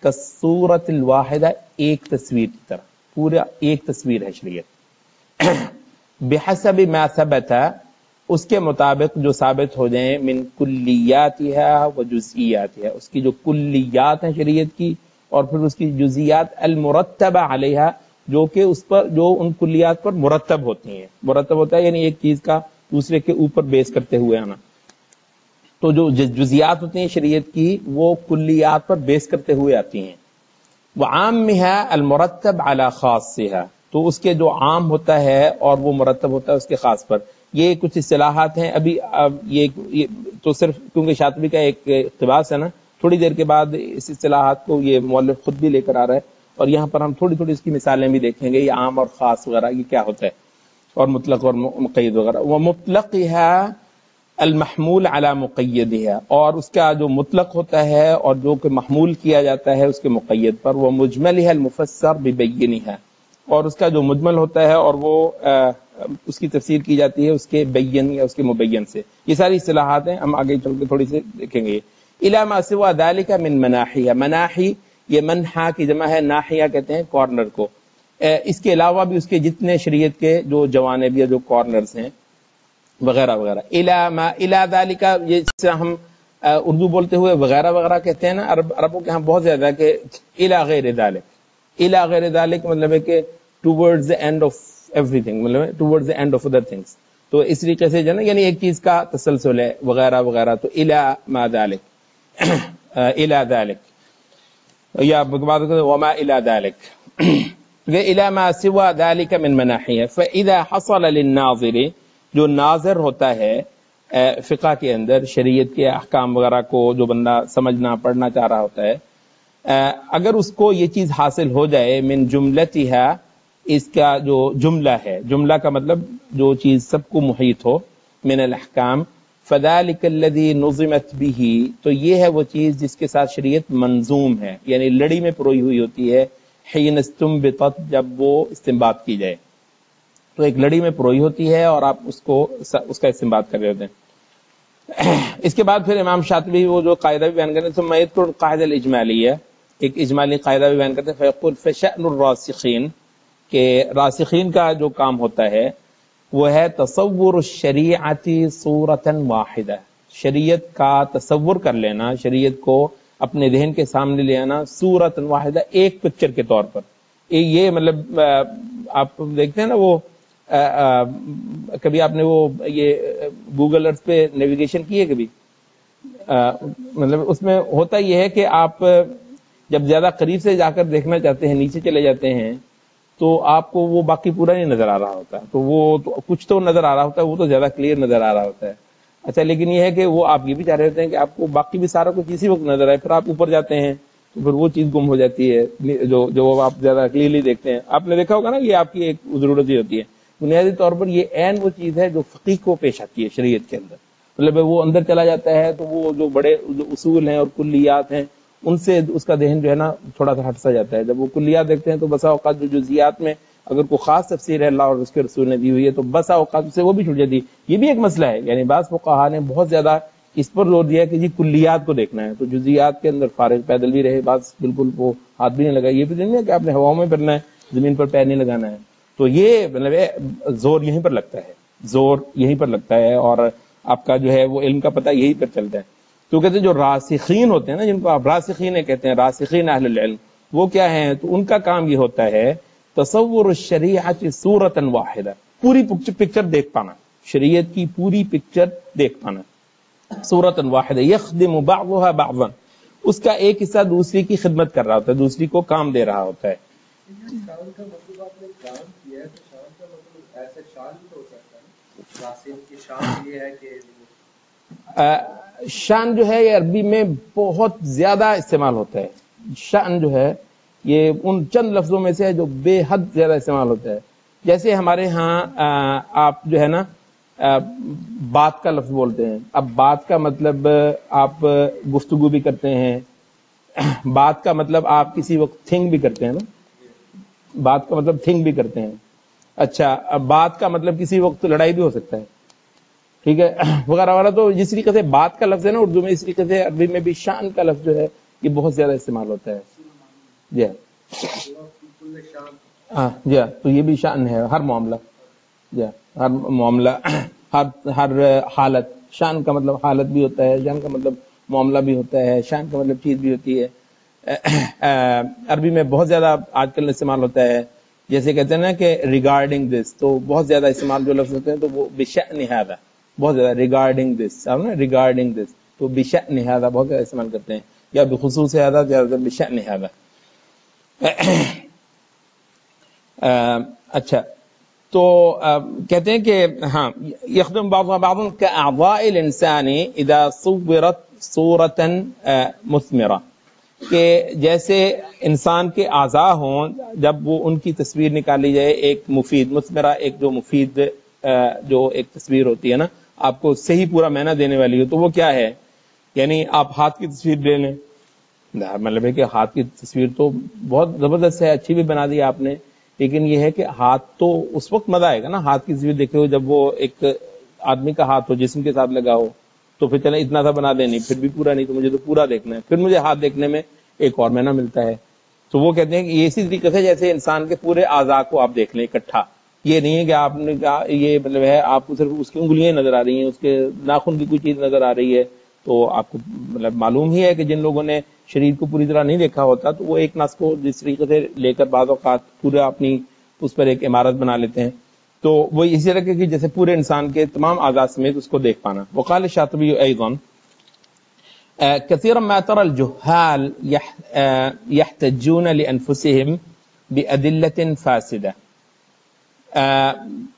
کالصورۃ الواحدہ, ایک تصویر کی طرح, پورا ایک تصویر ہے شریعت. بحسب ما ثبت, اس کے مطابق جو ثابت ہو جائیں, من کلیاتها و جزئیاتها, اس کی جو کلیات ہیں شریعت کی اور پھر اس کی جزئیات, المرتبہ علیہا, جو کہ اس پر, جو ان کلیات پر مرتب ہوتی ہیں. مرتب ہوتا ہے یعنی ایک چیز کا دوسرے کے اوپر بیس کرتے ہوئے آنا. تو جو جزیات ہوتی ہیں شریعت کی وہ کلیات پر بیس کرتے ہوئے آتی ہیں. وعامها المرتب على خاصها, تو اس کے جو عام ہوتا ہے اور وہ مرتب ہوتا ہے اس کے خاص پر. یہ کچھ اصطلاحات ہیں. ابھی یہ تو صرف کیونکہ شاطبی کا ایک اقتباس ہے نا, تھوڑی دیر کے بعد اس اصطلاحات کو یہ مؤلف خود بھی لے کر آ رہا ہے, اور یہاں پر ہم تھوڑی تھوڑی اس کی مثالیں بھی دیکھیں گے. یہ عام اور خاص وغیرہ یہ کیا ہوتا ہے, اور مطلق اور مقید وغیرہ. ومطلقها المحمول على مقیدها, اور اس کا جو مطلق ہوتا ہے اور جو کہ محمول کیا جاتا ہے اس کے مقید پر. ومجملها المفسر ببینها, اور اس کا جو مجمل ہوتا ہے اور وہ اس کی تفسیر کی جاتی ہے اس کے بین یا اس کے مبین سے. یہ ساری اصطلاحات ہیں, ہم آگے چل کے تھوڑی سی دیکھیں گے. الی ما سوا ذلك من مناحیہ, مناحی یہ منحا کی جمع ہے, ناحیہ کہتے ہیں کارنر کو. اس کے علاوہ بھی اس کے جتنے شریعت کے جو جوانب یا جو کارنرز ہیں وغیرہ وغیرہ. الی ذالک, یہ سے ہم اردو بولتے ہوئے وغیرہ وغیرہ کہتے ہیں نا, عربوں کے ہاں بہت زیادہ کہ الی غیر ذالک. الی غیر ذالک مطلب ہے کہ towards the end of every thing, مطلب ہے towards the end of other things. تو اس طریقے سے جو نا یعنی ایک چیز کا تسلسل ہے وغیرہ وغیرہ. تو الی ما ذالک, الی ذالک, یا وما الی ذالک, الی ما سوا ذالک من مناحیہ. فاذا حصل للناظر, جو ناظر ہوتا ہے فقہ کے اندر, شریعت کے احکام وغیرہ کو جو بندہ سمجھنا پڑھنا چاہ رہا ہوتا ہے, اگر اس کو یہ چیز حاصل ہو جائے, من جملتها, اس کا جو جملہ ہے, جملہ کا مطلب جو چیز سب کو محیط ہو, من الاحکام, فذلك الذي نظمت به, تو یہ ہے وہ چیز جس کے ساتھ شریعت منظوم ہے, یعنی لڑی میں پروئی ہوئی ہوتی ہے. حين استنبطت, جب وہ استنباط کی جائے. تو ایک لڑی میں پروئی ہوتی ہے اور آپ اس کا استنباط کر رہے ہوتے ہیں. اس کے بعد پھر امام شاطبی وہ جو قاعدہ بھی بیان کرتے ہیں, ثم يذكر القاعدہ الاجمالیہ, ایک اجمالی قاعدہ بھی بیان کرتے ہیں. فیقول فشأن الراسخین, کہ راسخین کا جو کام ہوتا ہے وہ ہے تصور الشریعت صورتا واحدہ, شریعت کا تصور کر لینا, شریعت کو اپنے ذہن کے سامنے لے آنا, صورتا واحدہ, ایک پکچر کے طور پر. یہ مطلب آپ دیکھتے ہیں نا وہ کبھی آپ نے وہ یہ گوگل ارتھ پہ نیویگیشن کی ہے کبھی, مطلب اس میں ہوتا یہ ہے کہ آپ جب زیادہ قریب سے جا کر دیکھنا چاہتے ہیں, نیچے چلے جاتے ہیں, تو آپ کو وہ باقی پورا نہیں نظر آ رہا ہوتا. تو وہ تو کچھ تو نظر آ رہا ہوتا ہے, وہ تو زیادہ کلیئر نظر آ رہا ہوتا ہے. اچھا, لیکن یہ ہے کہ وہ آپ یہ بھی چاہ رہے ہوتے ہیں کہ آپ کو باقی بھی سارا کچھ اسی وقت نظر آئے, پھر آپ اوپر جاتے ہیں تو پھر وہ چیز گم ہو جاتی ہے جو آپ زیادہ کلیئرلی دیکھتے ہیں. آپ نے دیکھا ہوگا نا, یہ آپ کی ایک ضرورت ہی ہوتی ہے. بنیادی طور پر یہ عین وہ چیز ہے جو فقیہ کو پیش آتی ہے شریعت کے اندر. مطلب وہ اندر چلا جاتا ہے تو وہ جو بڑے جو اصول ہیں اور کلیات ہیں ان سے اس کا ذہن جو ہے نا تھوڑا سا ہٹ سا جاتا ہے. جب وہ کلیات دیکھتے ہیں تو بسا اوقات جو جزیات میں اگر کوئی خاص تفسیر ہے اللہ اور اس کے رسول نے دی ہوئی ہے تو بسا اوقات سے وہ بھی چھوٹ جاتی ہے. یہ بھی ایک مسئلہ ہے. یعنی بعض فقہا نے بہت زیادہ اس پر زور دیا کہ جی کلیات کو دیکھنا ہے تو جزیات کے اندر فارغ پیدل بھی رہے, بعض بالکل وہ ہاتھ بھی نہیں لگا. یہ بھی نہیں ہے کہ آپ نے ہواؤں میں پھرنا ہے, زمین پر پیر نہیں لگانا ہے. تو یہ مطلب زور یہیں پر لگتا ہے, زور یہیں پر لگتا ہے اور آپ کا جو ہے وہ علم کا پتہ یہی پر چلتا ہے. تو کہتے ہیں جو راسخین ہوتے ہیں نا, جن کو آپ راسخین کہتے ہیں, راسخین اہل العلم, وہ کیا ہیں؟ تو ان کا کام یہ ہوتا ہے تصور الشریعت صورتا واحدہ, پوری پکچر دیکھ پانا, شریعت کی پوری پکچر دیکھ پانا. صورتا واحدہ یخدم بعضها بعضا, اس کا ایک حصہ دوسری کی خدمت کر رہا ہوتا ہے, دوسری کو کام دے رہا ہوتا ہے. شان کا مطلب آپ نے کام کیا ہے تو شان کا مطلب ایسے شان بھی تو ہو سکتا ہے. راسخ کی شان یہ ہے کہ شان جو ہے یہ عربی میں بہت زیادہ استعمال ہوتا ہے. شان جو ہے یہ ان چند لفظوں میں سے ہے جو بے حد زیادہ استعمال ہوتا ہے. جیسے ہمارے ہاں آپ جو ہے نا بات کا لفظ بولتے ہیں. اب بات کا مطلب آپ گفتگو بھی کرتے ہیں, بات کا مطلب آپ کسی وقت تھنک بھی کرتے ہیں نا, بات کا مطلب تھنک بھی کرتے ہیں. اچھا, اب بات کا مطلب کسی وقت لڑائی بھی ہو سکتا ہے, ٹھیک ہے, وغیرہ وغیرہ. تو جس طریقے سے بات کا لفظ ہے نا اردو میں, اس طریقے سے عربی میں بھی شان کا لفظ جو ہے یہ بہت زیادہ استعمال ہوتا ہے. جی ہاں, جی تو یہ بھی شان ہے. ہر معاملہ, جی ہر معاملہ, ہر حالت. شان کا مطلب حالت بھی ہوتا ہے, شان کا مطلب معاملہ بھی ہوتا ہے, شان کا مطلب چیز بھی ہوتی ہے. عربی میں بہت زیادہ آج کل استعمال ہوتا ہے. جیسے کہتے ہیں نا کہ ریگارڈنگ دس, تو بہت زیادہ استعمال جو لفظ ہوتے ہیں تو وہ بشأن ھذا, بہت زیادہ ریگارڈنگ دس, ریگارڈنگ دس, تو بشأن ھذا بہت زیادہ استعمال کرتے ہیں, یا بخصوص ھذا, زیادہ بشأن ھذا. اچھا, تو کہتے ہیں کہ ہاں یخدم بعضها بعضا كأعضاء الانسان اذا صورت صورتا مثمرہ, کہ جیسے انسان کے اعضاء ہوں جب وہ ان کی تصویر نکالی جائے ایک مفید, مثمرہ ایک جو مفید جو ایک تصویر ہوتی ہے نا, آپ کو صحیح پورا معنی دینے والی ہو, تو وہ کیا ہے؟ یعنی آپ ہاتھ کی تصویر لے لیں, مطلب ہے کہ ہاتھ کی تصویر تو بہت زبردست ہے, اچھی بھی بنا دی آپ نے, لیکن یہ ہے کہ ہاتھ تو اس وقت مزہ آئے گا نا ہاتھ کی تصویر دیکھے ہو جب وہ ایک آدمی کا ہاتھ ہو جسم کے ساتھ لگا ہو, تو پھر چلے اتنا سا بنا دیں, نہیں پھر بھی پورا نہیں, تو مجھے تو پورا دیکھنا ہے, پھر مجھے ہاتھ دیکھنے میں ایک اور معنی ملتا ہے. تو وہ کہتے ہیں کہ یہ اسی طریقے سے جیسے انسان کے پورے اعضاء کو آپ دیکھ لیں اکٹھا, یہ نہیں ہے کہ آپ نے کہا یہ مطلب ہے آپ کو صرف اس کی انگلیاں نظر آ رہی ہیں, اس کے ناخن کی کوئی چیز نظر آ رہی ہے, تو آپ کو مطلب معلوم ہی ہے کہ جن لوگوں نے شریر کو پوری طرح نہیں دیکھا ہوتا تو وہ ایک نس کو جس طریقے سے لے کر بعض اوقات پورا اپنی اس پر ایک عمارت بنا لیتے ہیں, تو وہ اسی طرح کہ جیسے پورے انسان کے تمام اعضاء سمیت اس کو دیکھ پانا. وقال الشاطبی ایضا كثيرا ما ترى الجهال يحتجون لأنفسهم بأدلة فاسدة.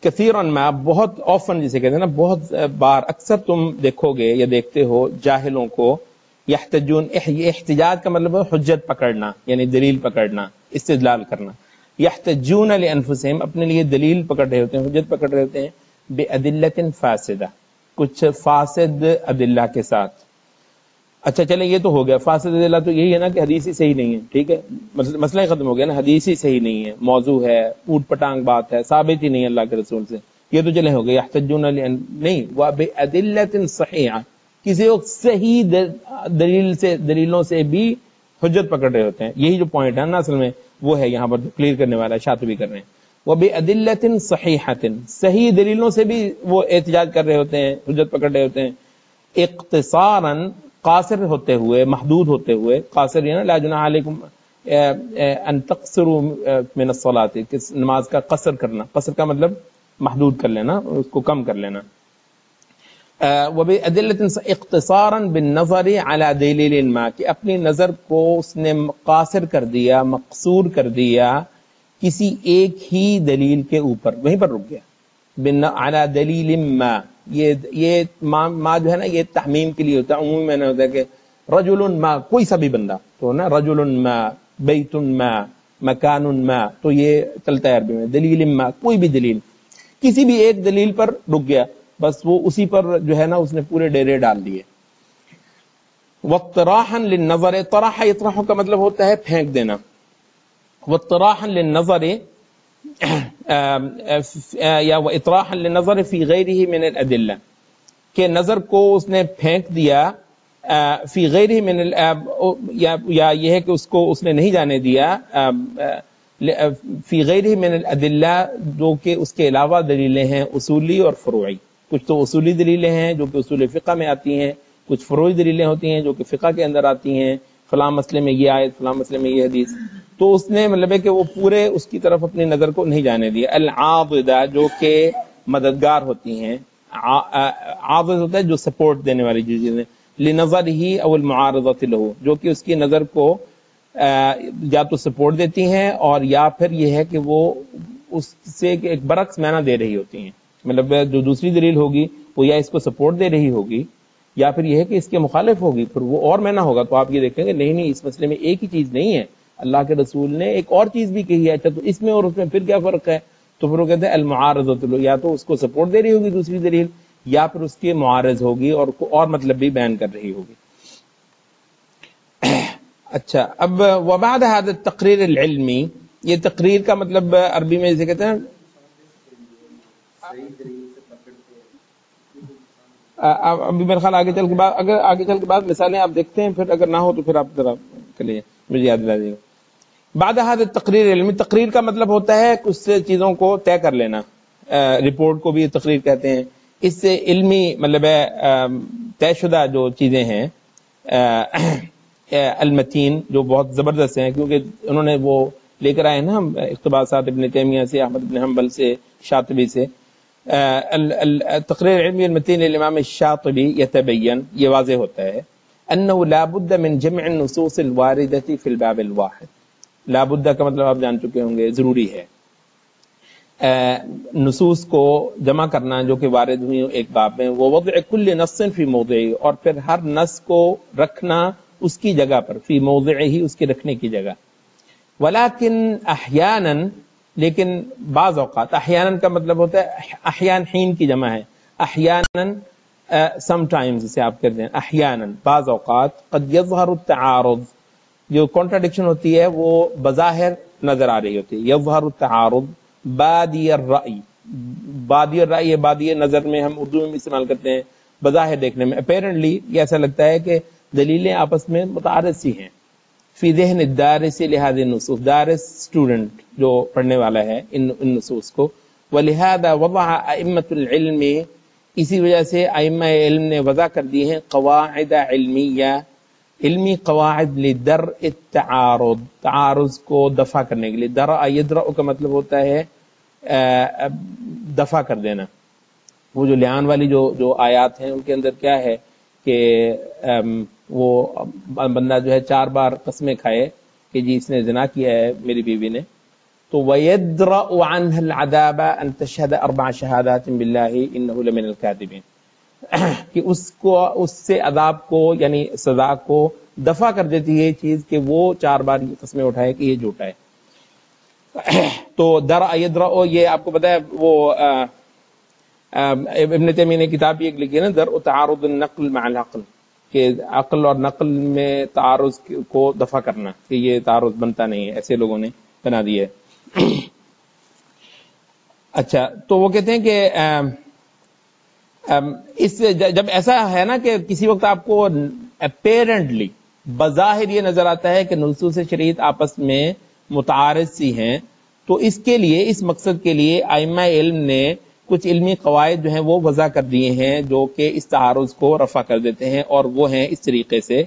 كثيرا ما, بہت often جسے کہتے ہیں نا, بہت بار, اکثر تم دیکھو گے یا دیکھتے ہو جاہلوں کو, یحتجون, احتجاج کا مطلب ہے حجت پکڑنا, یعنی دلیل پکڑنا, استدلال کرنا. یحتجون لانفسہم, اپنے لیے دلیل پکڑ رہے ہوتے ہیں, حجت پکڑ رہے ہوتے ہیں, بأدلة فاسدہ, کچھ فاسد ادلہ کے ساتھ. اچھا چلیں یہ تو ہو گیا, فاسد ادلہ تو یہی ہے نا کہ حدیث ہی صحیح نہیں ہے, ٹھیک ہے, مسئلہ ہی ختم ہو گیا نا, حدیث ہی صحیح نہیں ہے, موضوع ہے, اوٹ پٹانگ بات ہے, ثابت ہی نہیں ہے اللہ کے رسول سے, یہ تو چلیں ہو گیا. یحتجون نہیں, وبأدلة صحیحہ, کسی وقت صحیح دلیلوں سے بھی حجت پکڑ رہے ہوتے ہیں. یہی جو پوائنٹ ہے نا اصل میں وہ ہے یہاں پر کلیئر کرنے والا شاطبی کر رہے ہیں. وبأدلة صحیحۃ, صحیح دلیلوں سے بھی وہ احتجاج کر رہے ہوتے ہیں, حجت پکڑ رہے ہوتے ہیں. اقتصاراً, قاصر ہوتے ہوئے, محدود ہوتے ہوئے, قاصر ہے نا, لا جناح علیکم ان تقصروا من الصلاۃ, کہ نماز کا قصر کرنا, قصر کا مطلب محدود کر لینا, اس کو کم کر لینا. وبأدلة اختصارا بالنظر على دلیل ما, کہ اپنی نظر کو اس نے قاصر کر دیا, مقصور کر دیا کسی ایک ہی دلیل کے اوپر, وہیں پر رک گیا. على دلیل ما, یہ ما جو ہے نا یہ تحمیم کے لیے ہوتا ہے, عمومی معنی ہوتا ہے کہ رجل ما, کوئی سا بھی بندہ, تو نا رجل ما, بیت ما, مکان ما, تو یہ چلتا ہے عربی میں. دلیل ما, کوئی بھی دلیل, کسی بھی ایک دلیل پر رک گیا. بس وہ اسی پر جو ہے نا اس نے پورے ڈیرے ڈال دیے. وَاطِّرَاحًا لِلنَّظَرِ، طرح اطراح کا مطلب ہوتا ہے پھینک دینا. وَاطِّرَاحًا لِلنَّظَرِ یا وَاطِّرَاحًا لِلنَّظَرِ فِي غَيْرِهِ مِنَ الْأَدِلَّةِ، کہ نظر کو اس نے پھینک دیا فی غیرہ من یا یہ ہے کہ اس کو اس نے نہیں جانے دیا فی غیرہ من الادلہ، جو کہ اس کے علاوہ دلیلیں ہیں اصولی اور فروعی. کچھ تو اصولی دلیلیں ہیں جو کہ اصول فقہ میں آتی ہیں، کچھ فروعی دلیلیں ہوتی ہیں جو کہ فقہ کے اندر آتی ہیں، فلاں مسئلے میں یہ آیت، فلاں مسئلے میں یہ حدیث. تو اس نے مطلب ہے کہ وہ پورے اس کی طرف اپنی نظر کو نہیں جانے دیا. العاضدہ، جو کہ مددگار ہوتی ہیں، عاضد ہوتا ہے جو سپورٹ دینے والی چیزیں، لنظرہ او المعارضۃ لہ، جو کہ اس کی نظر کو یا تو سپورٹ دیتی ہیں اور یا پھر یہ ہے کہ وہ اس سے ایک برعکس معنی دے رہی ہوتی ہیں. مطلب جو دوسری دلیل ہوگی وہ یا اس کو سپورٹ دے رہی ہوگی یا پھر یہ ہے کہ اس کے مخالف ہوگی، پھر وہ اور معنی ہوگا. تو آپ یہ دیکھیں گے نہیں اس مسئلے میں ایک ہی چیز نہیں ہے، اللہ کے رسول نے ایک اور چیز بھی کہی ہے. اچھا تو اس میں اور اس میں پھر کیا فرق ہے؟ تو پھر وہ کہتے ہیں المعارضۃ لہ، یا تو اس کو سپورٹ دے رہی ہوگی دوسری دلیل یا پھر اس کے معارض ہوگی اور مطلب بھی بیان کر رہی ہوگی. اچھا، اب وبعد هذا التقریر العلمی، یہ تقریر کا مطلب عربی میں جسے کہتے ہیں ابھی میرے خیال آگے چل کے بعد، اگر آگے چل کے بعد مثالیں آپ دیکھتے ہیں، پھر اگر نہ ہو تو پھر آپ ذرا کر لیجیے، مجھے یاد دلا دیجیے. بعد هذا التقریر العلمی، تقریر کا مطلب ہوتا ہے کچھ چیزوں کو طے کر لینا. رپورٹ کو بھی تقریر کہتے ہیں. اس سے علمی مطلب ہے طے شدہ جو چیزیں ہیں، المتین، جو بہت زبردست ہیں، کیونکہ انہوں نے وہ لے کر آئے نا اقتباسات ابن تیمیہ سے، احمد بن حنبل سے، شاطبی سے. تقریر علمی المتین الامام الشاطبی یتبین، یہ واضح ہوتا ہے انه لا بد من جمع النصوص الواردة في الباب الواحد. لا بد کا مطلب آپ جان چکے ہوں گے، ضروری ہے نصوص کو جمع کرنا جو کہ وارد ہوئی ایک باب میں. وہ وضع کل نص فی موضعہ، اور پھر ہر نص کو رکھنا اس کی جگہ پر، فی موضعہ ہی، اس کے رکھنے کی جگہ. ولیکن احیانا، لیکن بعض اوقات، احیانا کا مطلب ہوتا ہے احیان، حین کی جمع ہے، احیانا سم ٹائمز سے آپ کرتے ہیں، احیانا بعض اوقات، قد یظہر التعارض، جو کانٹراڈکشن ہوتی ہے وہ بظاہر نظر آ رہی ہوتی ہے. یظہر التعارض بادی الرأی، بادی الرأی، یہ بادی نظر میں ہم اردو میں بھی استعمال کرتے ہیں، بظاہر دیکھنے میں. اپیرنٹلی یہ ایسا لگتا ہے کہ دلیلیں آپس میں متعارض سی ہیں. فی ذہن الدارس لہذه النصوص، دارس اسٹوڈنٹ جو پڑھنے والا ہے ان نصوص کو. ولہذا وضع ائمۃ العلم، اسی وجہ سے ائمہ علم نے وضع کر دی ہیں قواعد علمیہ، علمی قواعد لدرء التعارض، تعارض کو دفع کرنے کے لیے. درء یدرء کا مطلب ہوتا ہے دفع کر دینا. وہ جو لعان والی جو آیات ہیں ان کے اندر کیا ہے کہ وہ بندہ جو ہے 4 بار قسمیں کھائے کہ جی اس نے زنا کیا ہے میری بیوی نے، تو وَيَدْرَأُ عَنْهَا الْعَذَابَ أَن تَشْهَدَ 4 شہادات بِاللَّهِ إِنَّهُ لَمِنَ الْكَاذِبِينَ، کہ اس سے عذاب کو یعنی سزا کو دفع کر دیتی ہے یہ چیز کہ وہ 4 بار قسمیں اٹھائے کہ یہ جھوٹا ہے. تو درء یدرء، یہ آپ کو پتا ہے وہ ابن تیمیہ نے کتاب ایک لکھی ہے نا، درء تعارض النقل مع العقل، کہ عقل اور نقل میں تعارض کو دفع کرنا، کہ یہ تعارض بنتا نہیں ہے، ایسے لوگوں نے بنا دیا ہے. اچھا، تو وہ کہتے ہیں کہ اس جب ایسا ہے نا کہ کسی وقت آپ کو اپیرنٹلی بظاہر یہ نظر آتا ہے کہ نصوص شریعت آپس میں متعارض سی ہیں، تو اس کے لیے، اس مقصد کے لیے ائمہ علم نے کچھ علمی قواعد جو ہیں وہ وضع کر دیے ہیں جو کہ اس تعارض کو رفع کر دیتے ہیں، اور وہ ہیں اس طریقے سے.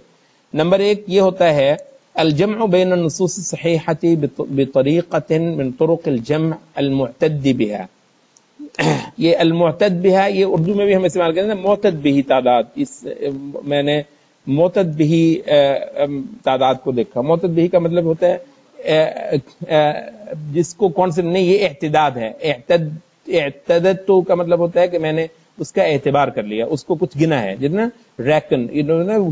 نمبر 1 یہ ہوتا ہے الجمع بین النصوص الصحیحۃ بطریقۃ من طرق الجمع المعتد بها. یہ المعتد بها یہ اردو میں بھی ہم استعمال کرتے ہیں، معتد بہ تعداد. اس میں نے معتد بہ تعداد کو دیکھا. معتد بہ کا مطلب ہوتا ہے جس کو کون سے نہیں، یہ اعتداد ہے. اعتدت تو کا مطلب ہوتا ہے کہ میں نے اس کا اعتبار کر لیا، اس کو کچھ گنا ہے، جتنا ریکن،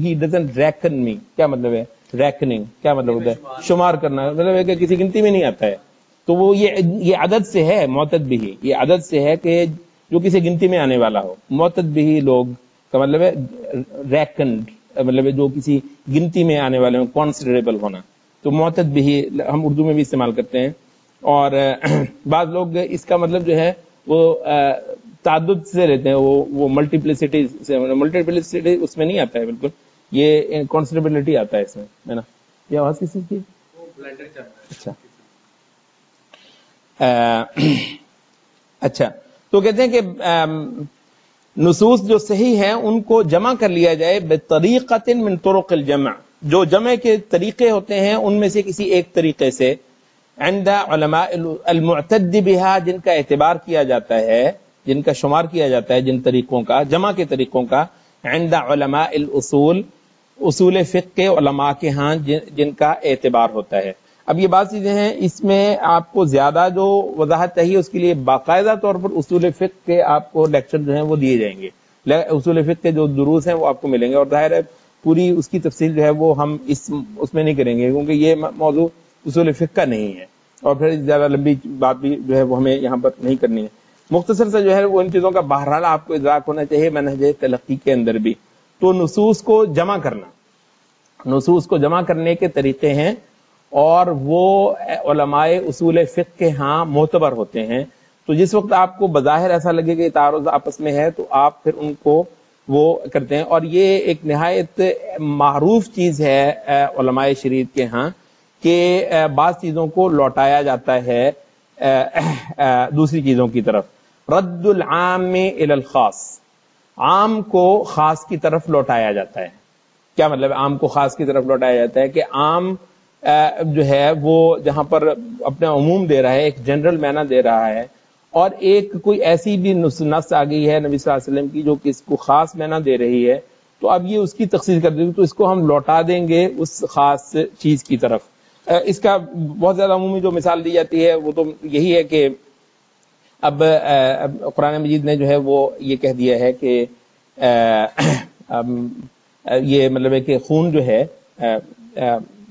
ہی ڈزنٹ ریکن می، کیا مطلب ہے ریکننگ، کیا مطلب ہوتا ہے شمار کرنا، مطلب ہے کہ کسی گنتی میں نہیں آتا ہے. تو وہ یہ عدد سے ہے، معتد بھی یہ عدد سے ہے کہ جو کسی گنتی میں آنے والا ہو. معتد بھی لوگ کا مطلب ہے ریکنڈ، مطلب ہے جو کسی گنتی میں آنے والے ہوں، کانسیڈریبل ہونا. تو معتد بھی ہم اردو میں بھی استعمال کرتے ہیں. اور بعض لوگ اس کا مطلب جو ہے وہ تعدد سے لیتے ہیں، وہ ملٹیپلسٹی سے. ملٹیپلسٹی اس میں نہیں آتا ہے بالکل، یہ کانسیڈریبلٹی آتا ہے اس میں، ہے نا. یہ آواز کسی کی؟ اچھا اچھا. تو کہتے ہیں کہ نصوص جو صحیح ہیں ان کو جمع کر لیا جائے بطریقۃ من طرق الجمع، جو جمع کے طریقے ہوتے ہیں ان میں سے کسی ایک طریقے سے. عند علماء المعتد بها، جن کا اعتبار کیا جاتا ہے، جن کا شمار کیا جاتا ہے، جن طریقوں کا، جمع کے طریقوں کا. عند علماء الاصول، اصول فقہ کے علماء کے ہاں جن کا اعتبار ہوتا ہے. اب یہ بات چیزیں ہیں، اس میں آپ کو زیادہ جو وضاحت چاہیے اس کے لیے باقاعدہ طور پر اصول فقہ کے آپ کو لیکچر جو ہیں وہ دیے جائیں گے. اصول فقہ کے جو دروس ہیں وہ آپ کو ملیں گے، اور ظاہر ہے پوری اس کی تفصیل جو ہے وہ ہم اس میں نہیں کریں گے، کیونکہ یہ موضوع اصول فقہ کا نہیں ہے، اور پھر زیادہ لمبی بات بھی جو ہے وہ ہمیں یہاں پر نہیں کرنی ہے. مختصر سے جو ہے وہ ان چیزوں کا بہرحال آپ کو ادراک ہونا چاہیے منہج تلقی کے اندر بھی. تو نصوص کو جمع کرنا، نصوص کو جمع کرنے کے طریقے ہیں، اور وہ علماء اصول فقہ کے ہاں معتبر ہوتے ہیں. تو جس وقت آپ کو بظاہر ایسا لگے کہ تعارض آپس میں ہے تو آپ پھر ان کو وہ کرتے ہیں. اور یہ ایک نہایت معروف چیز ہے علماء شریعت کے ہاں کہ بعض چیزوں کو لوٹایا جاتا ہے دوسری چیزوں کی طرف. رد العام الی الخاص، عام کو خاص کی طرف لوٹایا جاتا ہے. کیا مطلب عام کو خاص کی طرف لوٹایا جاتا ہے کہ عام جو ہے وہ جہاں پر اپنا عموم دے رہا ہے، ایک جنرل معنی دے رہا ہے، اور ایک کوئی ایسی بھی نص آ گئی ہے نبی صلی اللہ علیہ وسلم کی جو کہ اس کو خاص معنی دے رہی ہے، تو اب یہ اس کی تخصیص کر دے گی، تو اس کو ہم لوٹا دیں گے اس خاص چیز کی طرف. اس کا بہت زیادہ عمومی جو مثال دی جاتی ہے وہ تو یہی ہے کہ اب قرآن مجید نے جو ہے وہ یہ کہہ دیا ہے کہ یہ مطلب ہے کہ خون جو ہے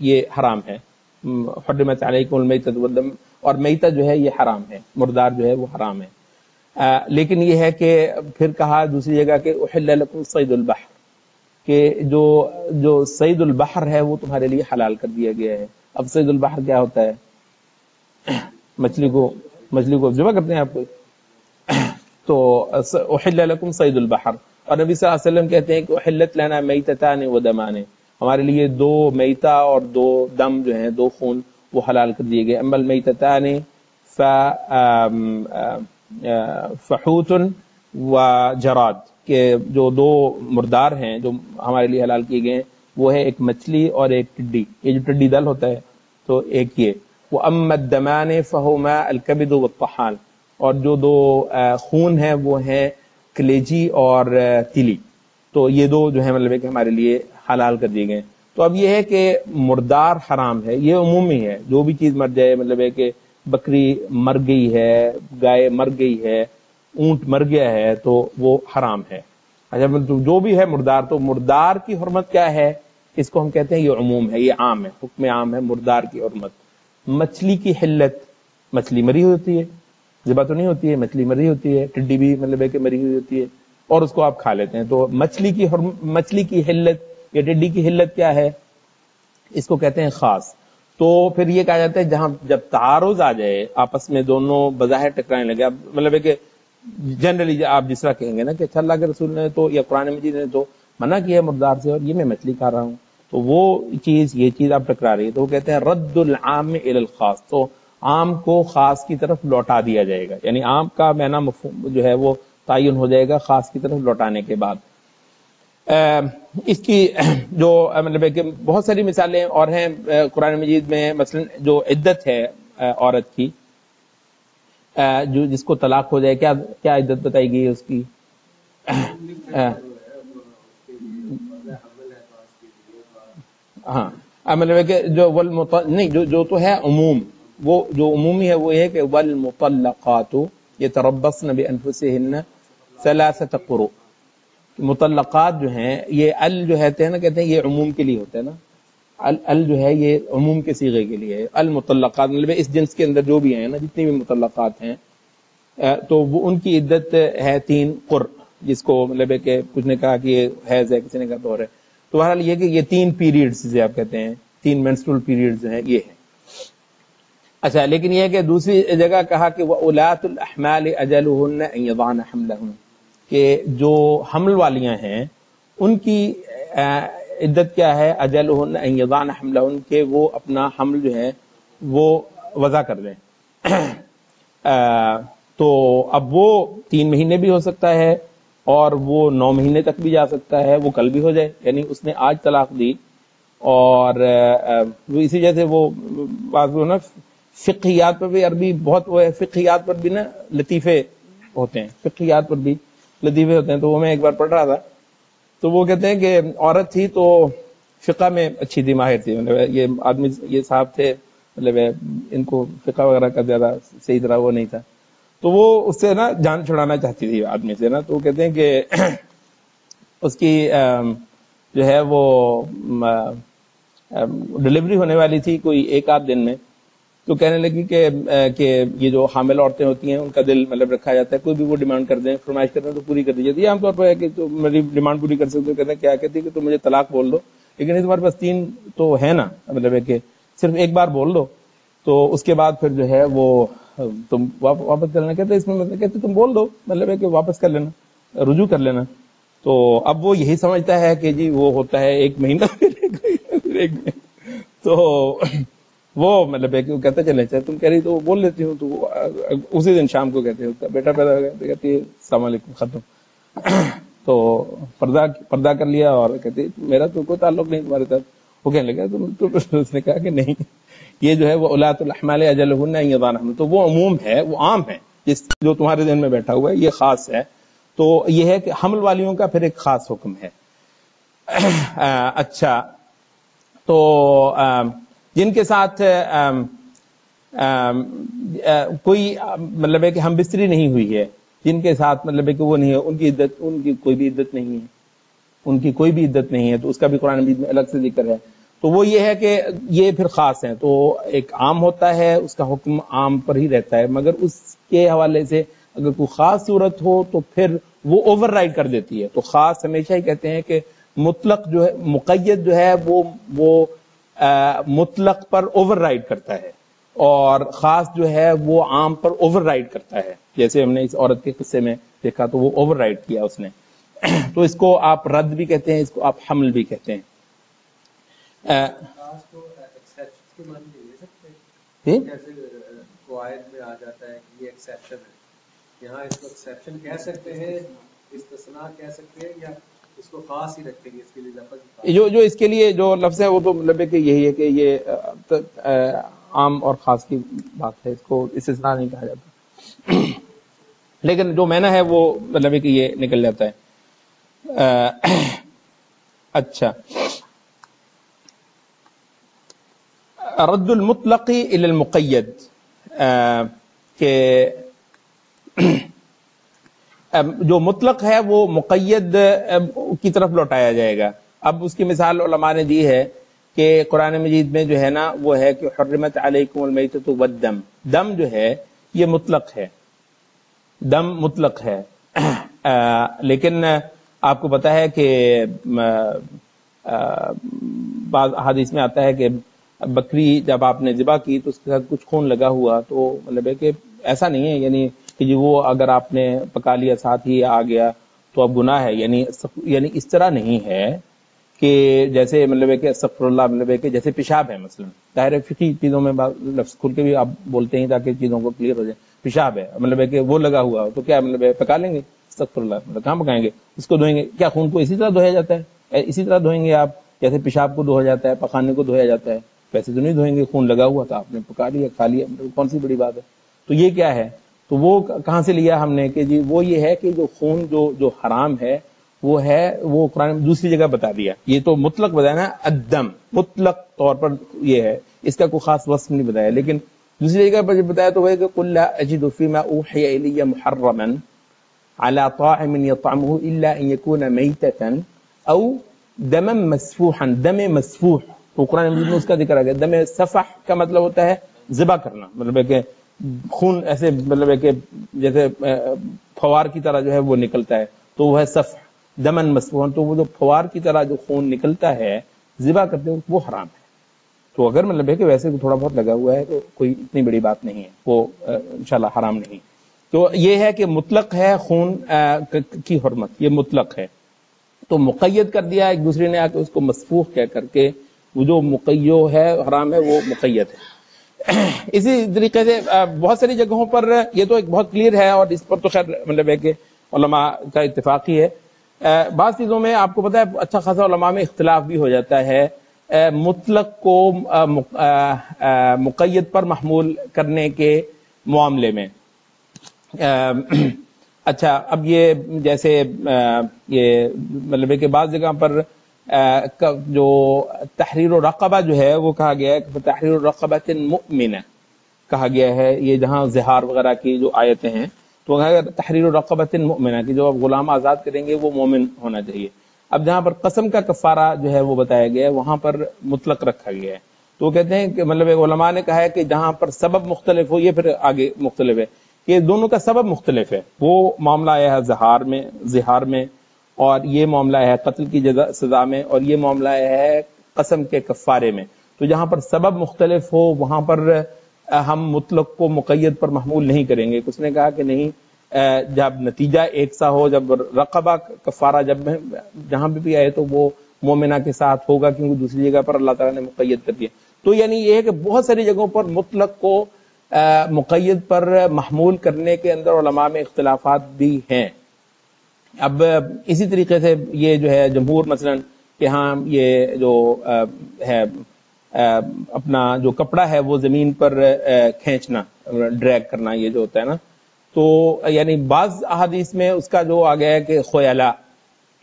یہ حرام ہے. حرمت علیکم المیتۃ والدم، اور میتہ جو ہے یہ حرام ہے، مردار جو ہے وہ حرام ہے. لیکن یہ ہے کہ پھر کہا دوسری جگہ کہ احل لکم صید البحر، کہ جو صید البحر ہے وہ تمہارے لیے حلال کر دیا گیا ہے. اب صید البحر کیا ہوتا ہے؟ مچھلی کو ذبح کرتے ہیں آپ کو. تو احل لکم صید البحر، اور نبی صلی اللہ علیہ وسلم کہتے ہیں کہ احلت لنا میتتان و دمان، ہمارے لیے 2 میتہ اور 2 دم جو ہیں، 2 خون وہ حلال کر دیے گئے. اما المیتتان فحوت و جراد، کہ جو 2 مردار ہیں جو ہمارے لیے حلال کیے گئے ہیں وہ ہے ایک مچھلی اور ایک ٹڈی، یہ جو ٹڈی دل ہوتا ہے تو ایک یہ. وہ اما الدمان فہما الکبد والطحال، اور جو 2 خون ہیں وہ ہیں کلیجی اور تلی. تو یہ 2 جو ہے مطلب ہے کہ ہمارے لیے حلال کر دیے گئے. تو اب یہ ہے کہ مردار حرام ہے، یہ عمومی ہے، جو بھی چیز مر جائے، مطلب ہے کہ بکری مر گئی ہے، گائے مر گئی ہے، اونٹ مر گیا ہے تو وہ حرام ہے. اچھا جو بھی ہے مردار، تو مردار کی حرمت کیا ہے؟ اس کو ہم کہتے ہیں یہ عموم ہے، یہ عام ہے، حکم عام ہے مردار کی حرمت. مچھلی کی حلت، مچھلی مری ہوئی ہوتی ہے، ذبح تو نہیں ہوتی ہے، مچھلی مری ہوتی ہے، ٹڈی بھی مطلب ہے کہ مری ہوئی ہوتی ہے، اور اس کو آپ کھا لیتے ہیں. تو مچھلی کی حلت یا ٹڈی کی حلت کیا ہے؟ اس کو کہتے ہیں خاص. تو پھر یہ کہا جاتا ہے جب تعارض آ جائے آپس میں، دونوں بظاہر ٹکرانے لگے، اب مطلب ہے کہ جنرلی آپ جس طرح کہیں گے نا کہ اچھا اللہ کے رسول نے تو یا قرآن مجید نے تو منع کیا ہے مردار سے، اور یہ میں مچھلی کھا رہا ہوں، تو وہ یہ چیز آپ ٹکرا رہی ہے. تو وہ کہتے ہیں رد العام الی الخاص، تو عام کو خاص کی طرف لوٹا دیا جائے گا، یعنی عام کا معنی مفہوم جو ہے وہ تعین ہو جائے گا خاص کی طرف لوٹانے کے بعد. اس کی جو مطلب ہے کہ بہت ساری مثالیں اور ہیں قرآن مجید میں. مثلا جو عدت ہے عورت کی، جو جس کو طلاق ہو جائے، کیا عدت بتائی گئی ہے اس کی؟ ہاں مطلب ہے کہ جو تو ہے عموم، وہ جو عمومی ہے وہ یہ ہے کہ والمطلقات یتربصن بانفسہن ثلاثۃ قروء. مطلقات جو ہیں یہ جو ہے نا، کہتے ہیں یہ عموم کے لیے ہوتا ہے نا، جو ہے یہ عموم کے صیغے کے لیے ہے. المطلقات مطلب اس جنس کے اندر جو بھی ہیں نا، جتنی بھی مطلقات ہیں تو وہ ان کی عدت ہے 3 قر، جس کو مطلب ہے کہ کچھ نے کہا کہ یہ حیض ہے، کسی نے کہا طہور ہے. تو بہرحال یہ کہ یہ 3 پیریڈز جسے آپ کہتے ہیں، 3 مینسٹرول پیریڈز ہیں یہ ہیں. اچھا، لیکن یہ ہے کہ دوسری جگہ کہا کہ وَأُولَاتُ الْأَحْمَالِ أَجَلُهُنَّ أَن يَضَعْنَ حَمْلَهُنَّ، کہ جو حمل والیاں ہیں ان کی عدت کیا ہے؟ اجلہن ان یضعن حملہن، کہ وہ اپنا حمل جو ہے وہ وضع کر دیں. تو اب وہ 3 مہینے بھی ہو سکتا ہے اور وہ 9 مہینے تک بھی جا سکتا ہے، وہ کل بھی ہو جائے. یعنی اس نے آج طلاق دی اور وہ اسی جیسے وہ بعض نا فقہیات پر بھی، عربی بہت وہ ہے، فقہیات پر بھی نا لطیفے ہوتے ہیں، فقہیات پر بھی لطیفے ہوتے ہیں. تو وہ میں ایک بار پڑھ رہا تھا تو وہ کہتے ہیں کہ عورت تھی تو فقہ میں اچھی تھی، ماہر تھی، مطلب یہ آدمی یہ صاحب تھے، مطلب ان کو فقہ وغیرہ کا زیادہ صحیح طرح وہ نہیں تھا. تو وہ اس سے نا جان چھڑانا چاہتی تھی آدمی سے نا. تو وہ کہتے ہیں کہ اس کی جو ہے وہ ڈلیوری ہونے والی تھی کوئی 1-8 دن میں. تو کہنے لگی کہ یہ جو حامل عورتیں ہوتی ہیں ان کا دل مطلب رکھا جاتا ہے، کوئی بھی وہ ڈیمانڈ کر دیں، فرمائش کرتے ہیں تو پوری کر دی جاتی ہے. عام طور پر ہے کہ تو میری ڈیمانڈ پوری کر سکتے ہو. کہتے ہیں کیا؟ کہتی ہے کہ تم مجھے طلاق بول دو، لیکن تمہارے پاس 3 تو ہے نا، مطلب ہے کہ صرف ایک بار بول دو تو اس کے بعد پھر جو ہے وہ تم واپس کر لینا. کہتے ہیں اس میں مطلب کہتے تم بول دو، مطلب ہے کہ واپس کر لینا، رجوع کر لینا. تو اب وہ یہی سمجھتا ہے کہ جی وہ ہوتا ہے 1 مہینہ پھر تو وہ مطلب ہے کہ وہ کہتا چلے اچھا تم کہہ رہی تو وہ بول لیتی ہوں. تو اسی دن شام کو کہتے ہیں بیٹا پیدا ہو گیا، تو کہتی ہے السلام علیکم، ختم. تو پردہ کر لیا اور کہتی میرا تو کوئی تعلق نہیں تمہارے ساتھ. وہ کہنے لگا تو اس نے کہا کہ نہیں، یہ جو ہے وہ اولات الاحمال اجلہن ان یضعن حملہن، تو وہ عموم ہے، وہ عام ہے، جو تمہارے ذہن میں بیٹھا ہوا ہے یہ خاص ہے. تو یہ ہے کہ حمل والیوں کا پھر ایک خاص حکم ہے. اچھا، تو جن کے ساتھ کوئی مطلب ہے کہ ہم بستری نہیں ہوئی ہے، جن کے ساتھ مطلب ہے کہ وہ نہیں ہے، ان کی کوئی بھی عدت نہیں ہے، ان کی کوئی بھی عدت نہیں ہے. تو اس کا بھی قرآن مجید میں الگ سے ذکر ہے. تو وہ یہ ہے کہ یہ پھر خاص ہیں. تو ایک عام ہوتا ہے، اس کا حکم عام پر ہی رہتا ہے، مگر اس کے حوالے سے اگر کوئی خاص صورت ہو تو پھر وہ اوور رائڈ کر دیتی ہے. تو خاص ہمیشہ ہی کہتے ہیں کہ مطلق جو ہے، مقید جو ہے وہ مطلق پر اوور رائڈ کرتا ہے، اور خاص جو ہے وہ عام پر اوور رائڈ کرتا ہے. جیسے ہم نے اس عورت کے قصے میں دیکھا تو وہ اوور رائڈ کیا اس نے. تو اس کو آپ رد بھی کہتے ہیں، اس کو آپ حمل بھی کہتے ہیں. جیسے قواعد میں آ جاتا ہے کہ یہ ایکسیپشن ہے، یہاں اس کو ایکسیپشن کہہ سکتے ہیں، استثناء کہہ سکتے ہیں، یا اس کو خاص ہی رکھیں گے؟ اس کے لیے لفظ جو اس کے لیے جو لفظ ہے وہ تو مطلب ہے کہ یہی ہے کہ یہ عام اور خاص کی بات ہے، اس کو استثناء نہیں کہا جاتا. لیکن جو معنی ہے وہ مطلب ہے کہ یہ نکل جاتا ہے. اچھا، رد المطلق الى المقید، کہ جو مطلق ہے وہ مقید کی طرف لوٹایا جائے گا. اب اس کی مثال علماء نے دی ہے کہ قرآن مجید میں جو ہے نا وہ ہے کہ حرمت علیکم المیتۃ والدم، دم جو ہے یہ مطلق ہے، دم مطلق ہے. لیکن آپ کو پتا ہے کہ بعض حدیث میں آتا ہے کہ بکری جب آپ نے ذبح کی تو اس کے ساتھ کچھ خون لگا ہوا، تو مطلب ہے کہ ایسا نہیں ہے یعنی کہ جی وہ اگر آپ نے پکا لیا ساتھ ہی آ گیا تو اب گناہ ہے. یعنی اس طرح نہیں ہے کہ جیسے مطلب ہے کہ استغفر اللہ، مطلب ہے کہ جیسے پیشاب ہے مثلا، ظاہر فقہی چیزوں میں لفظ کھل کے بھی آپ بولتے ہیں تاکہ چیزوں کو کلیئر ہو جائے. پیشاب ہے مطلب ہے کہ وہ لگا ہوا ہو تو کیا مطلب ہے پکا لیں گے؟ استغفر اللہ، مطلب کہاں پکائیں گے؟ اس کو دھوئیں گے. کیا خون کو اسی طرح دھویا جاتا ہے؟ اسی طرح دھوئیں گے آپ جیسے پیشاب کو دھویا جاتا ہے، پکانے کو دھویا جاتا ہے، ویسے تو نہیں دھوئیں گے. خون لگا ہوا تھا، آپ نے پکا لیا، کھا لیا، کون سی بڑی بات ہے؟ تو یہ کیا ہے؟ تو وہ کہاں سے لیا ہم نے کہ جی وہ یہ ہے کہ جو خون جو حرام ہے وہ ہے، وہ قرآن دوسری جگہ بتا دیا. یہ تو مطلق بتایا نا، الدم مطلق طور پر یہ ہے، اس کا کوئی خاص وصف نہیں بتایا. لیکن دوسری جگہ پر بتایا تو وہ ہے کہ قل لا اجد فيما اوحي الي محرما على طاعم يطعمه الا ان يكون ميتة او دما مسفوحا. دم مسفوح تو قرآن مجید میں اس کا ذکر آ گیا. دم سفح کا مطلب ہوتا ہے ذبح کرنا، مطلب ہے کہ خون ایسے مطلب ہے کہ جیسے فوار کی طرح جو ہے وہ نکلتا ہے تو وہ ہے صفح دمن مسفوحا، تو وہ جو فوار کی طرح جو خون نکلتا ہے ذبح کرتے ہیں وہ حرام ہے. تو اگر مطلب ہے کہ ویسے تھوڑا بہت لگا ہوا ہے تو کوئی اتنی بڑی بات نہیں ہے، وہ انشاءاللہ حرام نہیں. تو یہ ہے کہ مطلق ہے خون کی حرمت، یہ مطلق ہے. تو مقید کر دیا ایک دوسرے نے آ کے اس کو مسفوح کہہ کر کے، وہ جو مقیو ہے حرام ہے وہ مقید ہے. اسی طریقے سے بہت ساری جگہوں پر یہ تو ایک بہت کلیئر ہے، اور اس پر تو خیر مطلب ہے کہ علماء کا اتفاق ہی ہے. بعض چیزوں میں آپ کو پتا ہے اچھا خاصا علماء میں اختلاف بھی ہو جاتا ہے مطلق کو مقید پر محمول کرنے کے معاملے میں. اچھا اب یہ جیسے یہ مطلب ہے کہ بعض جگہ پر جو تحریر الرقبہ جو ہے وہ کہا گیا ہے کہ تحریر الرقبۃ مؤمنہ کہا گیا ہے. یہ جہاں زہار وغیرہ کی جو آیتیں ہیں تو تحریر الرقبۃ مؤمنہ کی جو آپ غلام آزاد کریں گے وہ مومن ہونا چاہیے. اب جہاں پر قسم کا کفارہ جو ہے وہ بتایا گیا ہے وہاں پر مطلق رکھا گیا ہے. تو وہ کہتے ہیں کہ مطلب علماء نے کہا ہے کہ جہاں پر سبب مختلف ہو، یہ پھر آگے مختلف ہے کہ دونوں کا سبب مختلف ہے. وہ معاملہ آیا ہے زہار میں، اور یہ معاملہ ہے قتل کی سزا میں، اور یہ معاملہ ہے قسم کے کفارے میں. تو جہاں پر سبب مختلف ہو وہاں پر ہم مطلق کو مقید پر محمول نہیں کریں گے. کچھ نے کہا کہ نہیں، جب نتیجہ ایک سا ہو، جب رقبہ کفارہ جب جہاں بھی آئے تو وہ مومنہ کے ساتھ ہوگا، کیونکہ دوسری جگہ پر اللہ تعالیٰ نے مقید کر دیا. تو یعنی یہ ہے کہ بہت ساری جگہوں پر مطلق کو مقید پر محمول کرنے کے اندر علماء میں اختلافات بھی ہیں. اب اسی طریقے سے یہ جو ہے جمہور مثلا کہ ہاں یہ جو ہے اپنا جو کپڑا ہے وہ زمین پر کھینچنا، ڈریگ کرنا، یہ جو ہوتا ہے نا، تو یعنی بعض احادیث میں اس کا جو آ گیا ہے کہ خیلا،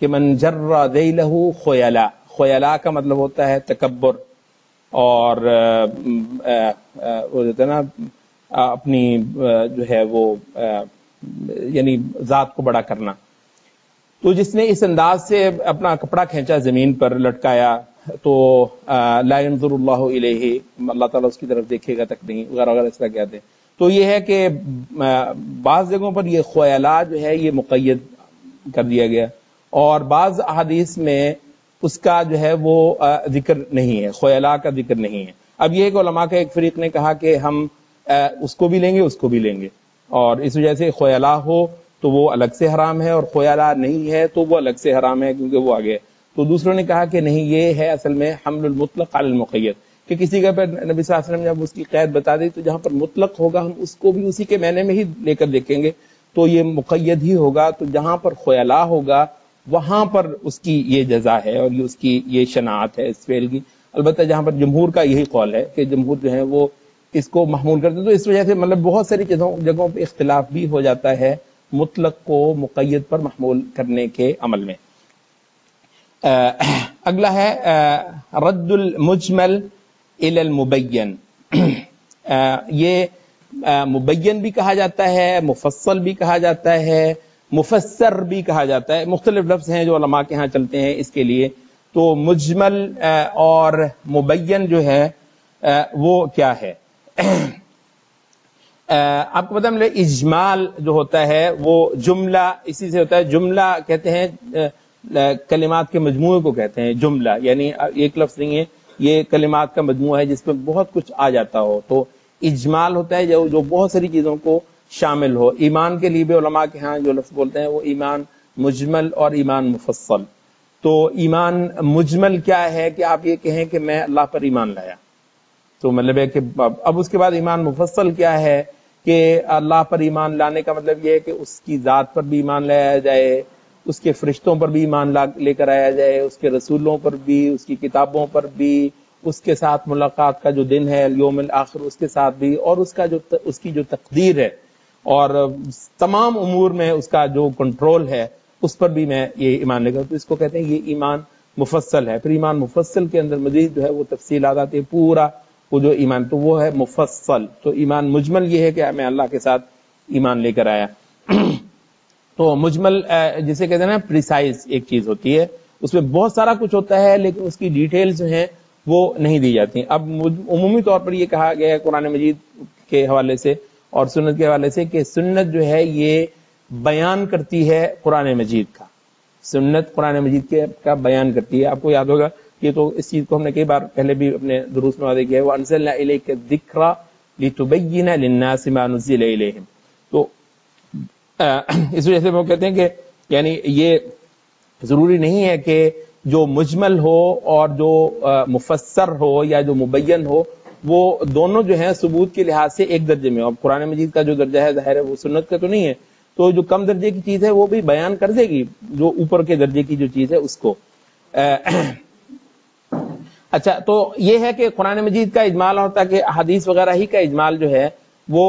کہ من جر ذیلہ خیلا، خیلا کا مطلب ہوتا ہے تکبر، اور وہ جو ہے نا اپنی جو ہے وہ یعنی ذات کو بڑا کرنا. تو جس نے اس انداز سے اپنا کپڑا کھینچا زمین پر لٹکایا تو لا ينظر اللہ الیہ، اللہ تعالیٰ اس کی طرف دیکھے گا تک نہیں، وغیرہ وغیرہ اس طرح کہتے ہیں. تو یہ ہے کہ بعض جگہوں پر یہ خیلا جو ہے یہ مقید کر دیا گیا، اور بعض احادیث میں اس کا جو ہے وہ ذکر نہیں ہے، خیلا کا ذکر نہیں ہے. اب یہ ہے کہ علماء کا ایک فریق نے کہا کہ ہم اس کو بھی لیں گے، اس کو بھی لیں گے، اور اس وجہ سے خیلا ہو تو وہ الگ سے حرام ہے، اور خیلا نہیں ہے تو وہ الگ سے حرام ہے کیونکہ وہ آگے ہے. تو دوسروں نے کہا کہ نہیں، یہ ہے اصل میں حمل المطلق علی المقید، کہ کسی کا پر نبی صلی اللہ علیہ وسلم نے جب اس کی قید بتا دی تو جہاں پر مطلق ہوگا ہم اس کو بھی اسی کے معنی میں ہی لے کر دیکھیں گے، تو یہ مقید ہی ہوگا. تو جہاں پر خیلا ہوگا وہاں پر اس کی یہ جزا ہے اور یہ اس کی یہ شناعت ہے اس فعل کی. البتہ جہاں پر جمہور کا یہی قول ہے کہ جمہور جو ہے وہ اس کو محمول کرتے ہیں. تو اس وجہ سے مطلب بہت ساری جگہوں پہ اختلاف بھی ہو جاتا ہے مطلق کو مقید پر محمول کرنے کے عمل میں. اگلا ہے رد المجمل الی المبین. یہ مبین بھی کہا جاتا ہے، مفصل بھی کہا جاتا ہے، مفسر بھی کہا جاتا ہے. مختلف لفظ ہیں جو علماء کے ہاں چلتے ہیں اس کے لیے. تو مجمل اور مبین جو ہے وہ کیا ہے؟ آپ کو پتا ہے اجمال جو ہوتا ہے وہ جملہ اسی سے ہوتا ہے. جملہ کہتے ہیں کلمات کے مجموعے کو کہتے ہیں جملہ، یعنی ایک لفظ نہیں ہے، یہ کلمات کا مجموعہ ہے جس میں بہت کچھ آ جاتا ہو. تو اجمال ہوتا ہے جو بہت ساری چیزوں کو شامل ہو. ایمان کے لیے بھی علماء کے ہاں جو لفظ بولتے ہیں وہ ایمان مجمل اور ایمان مفصل. تو ایمان مجمل کیا ہے کہ آپ یہ کہیں کہ میں اللہ پر ایمان لایا، تو مطلب ہے کہ اب اس کے بعد ایمان مفصل کیا ہے کہ اللہ پر ایمان لانے کا مطلب یہ ہے کہ اس کی ذات پر بھی ایمان لایا جائے، اس کے فرشتوں پر بھی ایمان لے کر آیا جائے، اس کے رسولوں پر بھی، اس کی کتابوں پر بھی، اس کے ساتھ ملاقات کا جو دن ہے یوم الآخر اس کے ساتھ بھی، اور اس کی جو تقدیر ہے اور تمام امور میں اس کا جو کنٹرول ہے اس پر بھی میں یہ ایمان لے کر. تو اس کو کہتے ہیں یہ ایمان مفصل ہے. پھر ایمان مفصل کے اندر مزید جو ہے وہ تفصیلات آتی ہے، پورا وہ جو ایمان تو وہ ہے مفصل. تو ایمان مجمل یہ ہے کہ میں اللہ کے ساتھ ایمان لے کر آیا. تو مجمل جسے کہتے ہیں نا پریسائز ایک چیز ہوتی ہے، اس میں بہت سارا کچھ ہوتا ہے لیکن اس کی ڈیٹیلز جو ہیں وہ نہیں دی جاتی. اب عمومی طور پر یہ کہا گیا ہے قرآن مجید کے حوالے سے، اور سنت کے حوالے سے کہ سنت جو ہے یہ بیان کرتی ہے قرآن مجید کا، سنت قرآن مجید کا بیان کرتی ہے. آپ کو یاد ہوگا یہ تو اس چیز کو ہم نے کئی بار پہلے بھی اپنے دروس میں واضح کیا ہے، وَأَنزَلْنَا إِلَيْكَ الذِّكْرَ لِتُبَيِّنَ لِلنَّاسِ مَا نُزِّلَ إِلَيْهِمْ. تو اس وجہ سے وہ کہتے ہیں کہ یعنی یہ ضروری نہیں ہے کہ جو مجمل ہو اور جو مفسر ہو یا جو مبین ہو وہ دونوں جو ہیں ثبوت کے لحاظ سے ایک درجے میں. اور قرآن مجید کا جو درجہ ہے ظاہر ہے وہ سنت کا تو نہیں ہے، تو جو کم درجے کی چیز ہے وہ بھی بیان کر دے گی جو اوپر کے درجے کی جو چیز ہے اس کو. اچھا، تو یہ ہے کہ قرآن مجید کا اجمال ہوتا کہ احادیث وغیرہ ہی کا اجمال جو ہے وہ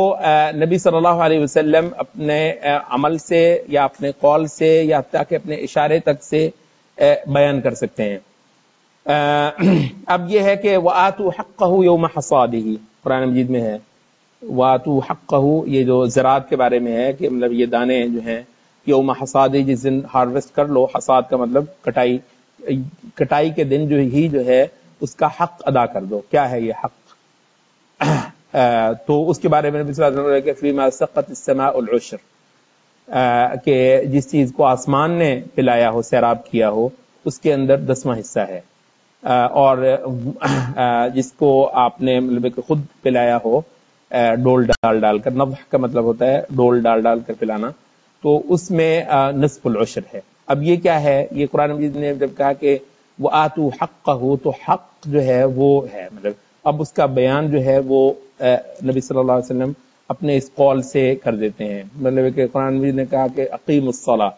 نبی صلی اللہ علیہ وسلم اپنے عمل سے یا اپنے قول سے یا تاکہ اپنے اشارے تک سے بیان کر سکتے ہیں. اب یہ ہے کہ وَآتُوا حَقَّهُ يَوْمَ حَصَادِهِ قرآن مجید میں ہے. وَآتُوا حَقَّهُ یہ جو زراعت کے بارے میں ہے کہ مطلب یہ دانے جو ہیں یوم حصاد جس دن ہارویسٹ کر لو، حصاد کا مطلب کٹائی کے دن جو ہے اس کا حق ادا کر دو. کیا ہے یہ حق؟ تو اس کے بارے میں نبی صلی اللہ علیہ وسلم کہ فیما سقط السماء العشر، کہ جس چیز کو آسمان نے پلایا ہو، سیراب کیا ہو، اس کے اندر 10واں حصہ ہے. اور جس کو آپ نے مطلب خود پلایا ہو ڈول ڈال کر، نضح کا مطلب ہوتا ہے ڈول ڈال کر پلانا، تو اس میں نصف العشر ہے. اب یہ کیا ہے؟ یہ قرآن مجید نے جب کہا کہ وَآتُوا حَقَّهُ تو حق جو ہے وہ ہے، مطلب اب اس کا بیان جو ہے وہ نبی صلی اللہ علیہ وسلم اپنے اس قول سے کر دیتے ہیں. مطلب کہ قرآن مجید نے کہا کہ اقیم الصلاۃ،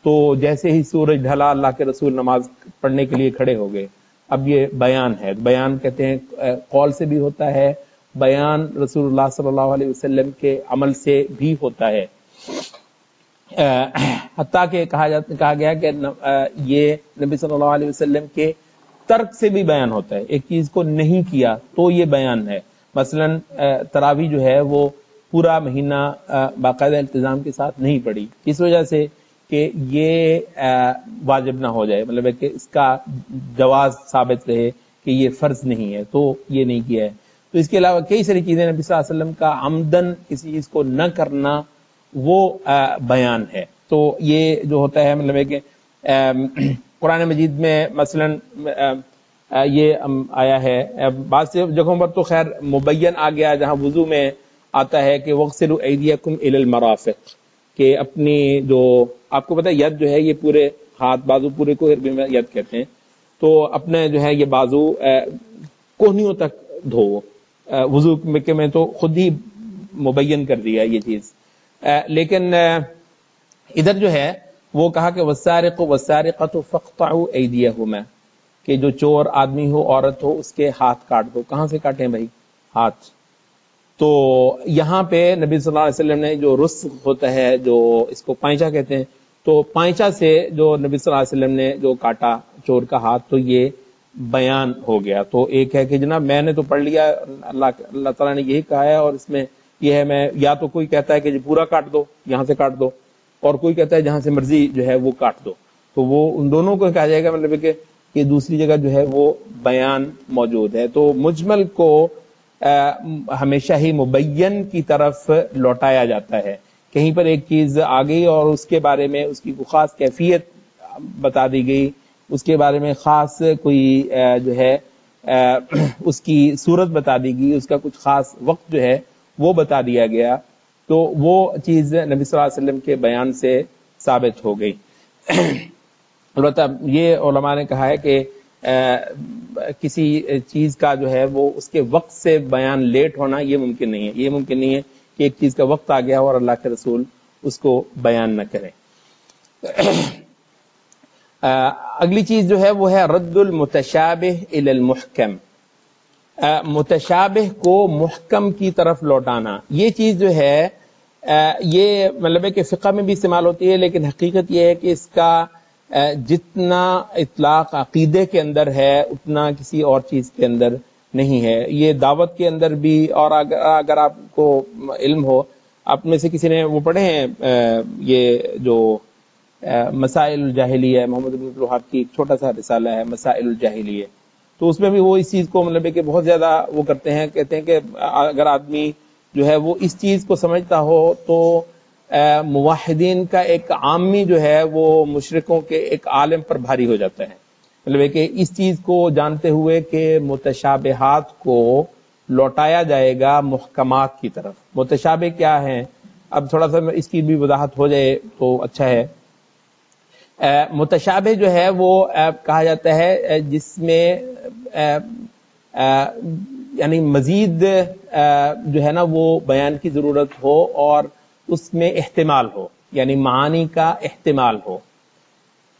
تو جیسے ہی سورج ڈھلا اللہ کے رسول نماز پڑھنے کے لیے کھڑے ہو گئے. اب یہ بیان ہے. بیان کہتے ہیں قول سے بھی ہوتا ہے، بیان رسول اللہ صلی اللہ علیہ وسلم کے عمل سے بھی ہوتا ہے. حتیٰ کہ کہا گیا کہ یہ نبی صلی اللہ علیہ وسلم کے ترک سے بھی بیان ہوتا ہے. ایک چیز کو نہیں کیا تو یہ بیان ہے. مثلا تراویح جو ہے وہ پورا مہینہ باقاعدہ التزام کے ساتھ نہیں پڑھی، اس وجہ سے کہ یہ واجب نہ ہو جائے، مطلب ہے کہ اس کا جواز ثابت رہے کہ یہ فرض نہیں ہے، تو یہ نہیں کیا ہے. تو اس کے علاوہ کئی ساری چیزیں نبی صلی اللہ علیہ وسلم کا عمدن کسی چیز کو نہ کرنا وہ بیان ہے. تو یہ جو ہوتا ہے مطلب ہے کہ قرآن مجید میں مثلا یہ آیا ہے، بعض جگہوں پر تو خیر مبین آ گیا، جہاں وضو میں آتا ہے کہ وَاغْسِلُوا أَيْدِيَكُمْ إِلَى الْمَرَافِقِ، کہ اپنی جو آپ کو پتہ ہے ید جو ہے یہ پورے ہاتھ بازو پورے کو عربی میں ید کہتے ہیں، تو اپنے جو ہے یہ بازو کوہنیوں تک دھو. وضو میں تو خود ہی مبین کر دیا یہ چیز. لیکن ادھر جو ہے وہ کہا کہ وَالسَّارِقُ وَالسَّارِقَةُ فَاقْطَعُوا أَيْدِيَهُمَا، کہ جو چور آدمی ہو عورت ہو اس کے ہاتھ کاٹ دو. کہاں سے کاٹیں بھائی؟ ہاتھ. تو یہاں پہ نبی صلی اللہ علیہ وسلم نے جو رسغ ہوتا ہے، جو اس کو پائنچا کہتے ہیں، تو پائنچا سے جو نبی صلی اللہ علیہ وسلم نے جو کاٹا چور کا ہاتھ، تو یہ بیان ہو گیا. تو ایک ہے کہ جناب میں نے تو پڑھ لیا، اللہ تعالیٰ نے یہی کہا ہے، اور اس میں یہ ہے میں یا تو کوئی کہتا ہے کہ پورا کاٹ دو، یہاں سے کاٹ دو، اور کوئی کہتا ہے جہاں سے مرضی جو ہے وہ کاٹ دو. تو وہ ان دونوں کو کہا جائے گا مطلب کہ یہ دوسری جگہ جو ہے وہ بیان موجود ہے. تو مجمل کو ہمیشہ ہی مبین کی طرف لوٹایا جاتا ہے. کہیں پر ایک چیز آ گئی اور اس کے بارے میں اس کی کوئی خاص کیفیت بتا دی گئی، اس کے بارے میں خاص کوئی جو ہے اس کی صورت بتا دی گئی، اس کا کچھ خاص وقت جو ہے وہ بتا دیا گیا، تو وہ چیز نبی صلی اللہ علیہ وسلم کے بیان سے ثابت ہو گئی. البتہ یہ علماء نے کہا ہے کہ کسی چیز کا جو ہے وہ اس کے وقت سے بیان لیٹ ہونا یہ ممکن نہیں ہے. یہ ممکن نہیں ہے کہ ایک چیز کا وقت آ گیا اور اللہ کے رسول اس کو بیان نہ کریں. اگلی چیز جو ہے وہ ہے رد المتشابہ الی المحکم، متشابہ کو محکم کی طرف لوٹانا. یہ چیز جو ہے یہ مطلب ہے کہ فقہ میں بھی استعمال ہوتی ہے، لیکن حقیقت یہ ہے کہ اس کا جتنا اطلاق عقیدے کے اندر ہے اتنا کسی اور چیز کے اندر نہیں ہے. یہ دعوت کے اندر بھی، اور اگر آپ کو علم ہو، آپ میں سے کسی نے وہ پڑھے ہیں یہ جو مسائل الجاہلیہ، محمد بن عبد الوہاب کی ایک چھوٹا سا رسالہ ہے مسائل الجاہلیہ، تو اس میں بھی وہ اس چیز کو مطلب ہے کہ بہت زیادہ وہ کرتے ہیں، کہتے ہیں کہ اگر آدمی جو ہے وہ اس چیز کو سمجھتا ہو تو موحدین کا ایک عامی جو ہے وہ مشرکوں کے ایک عالم پر بھاری ہو جاتا ہے. مطلب ہے کہ اس چیز کو جانتے ہوئے کہ متشابہات کو لوٹایا جائے گا محکمات کی طرف. متشابہ کیا ہیں؟ اب تھوڑا سا اس کی بھی وضاحت ہو جائے تو اچھا ہے. متشابہ جو ہے وہ کہا جاتا ہے جس میں یعنی مزید جو ہے نا وہ بیان کی ضرورت ہو اور اس میں احتمال ہو، یعنی معانی کا احتمال ہو،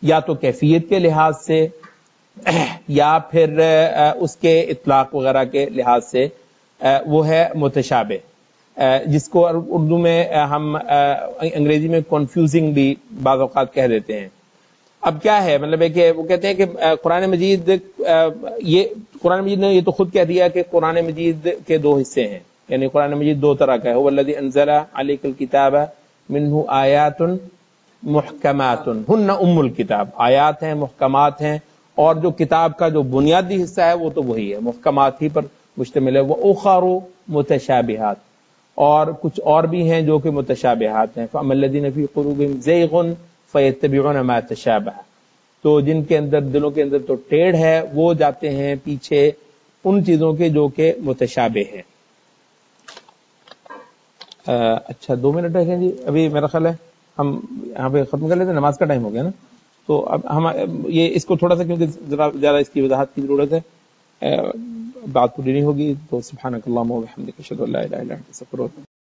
یا تو کیفیت کے لحاظ سے یا پھر اس کے اطلاق وغیرہ کے لحاظ سے، وہ ہے متشابہ، جس کو اردو میں ہم انگریزی میں کنفیوزنگ بھی بعض اوقات کہہ دیتے ہیں. اب کیا ہے مطلب ہے کہ وہ کہتے ہیں کہ قرآن مجید نے یہ تو خود کہہ دیا کہ قرآن مجید کے دو حصے ہیں، یعنی قرآن مجید دو طرح کا ہے. هو الذی انزل علیک الکتاب منہ آیات محکمات ہن ام الکتاب. آیات ہیں، محکمات ہیں، اور جو کتاب کا جو بنیادی حصہ ہے وہ تو وہی ہے، محکمات ہی پر مشتمل ہے. وَأُخَرُ متشابہات، اور کچھ اور بھی ہیں جو کہ متشابہات ہیں. فَأَمَّا الَّذِينَ فِي قُلُوبِهِمْ زَيْغٌ فَيَتَّبِعُونَ مَا تَشَابَهَ، تو جن کے اندر دلوں کے اندر تو ٹیڑھ ہے وہ جاتے ہیں پیچھے ان چیزوں کے جو کہ متشابہ ہیں. اچھا 2 منٹ رہیں جی، ابھی میرا خیال ہے ہم یہاں پہ ختم کر لیتے ہیں، نماز کا ٹائم ہو گیا نا. تو اب ہم یہ اس کو تھوڑا سا کیونکہ ذرا زیادہ اس کی وضاحت کی ضرورت ہے، بات پوری نہیں ہوگی. تو سبحانک اللہم و بحمدک اشہد ان لا الہ الا انت استغفرک.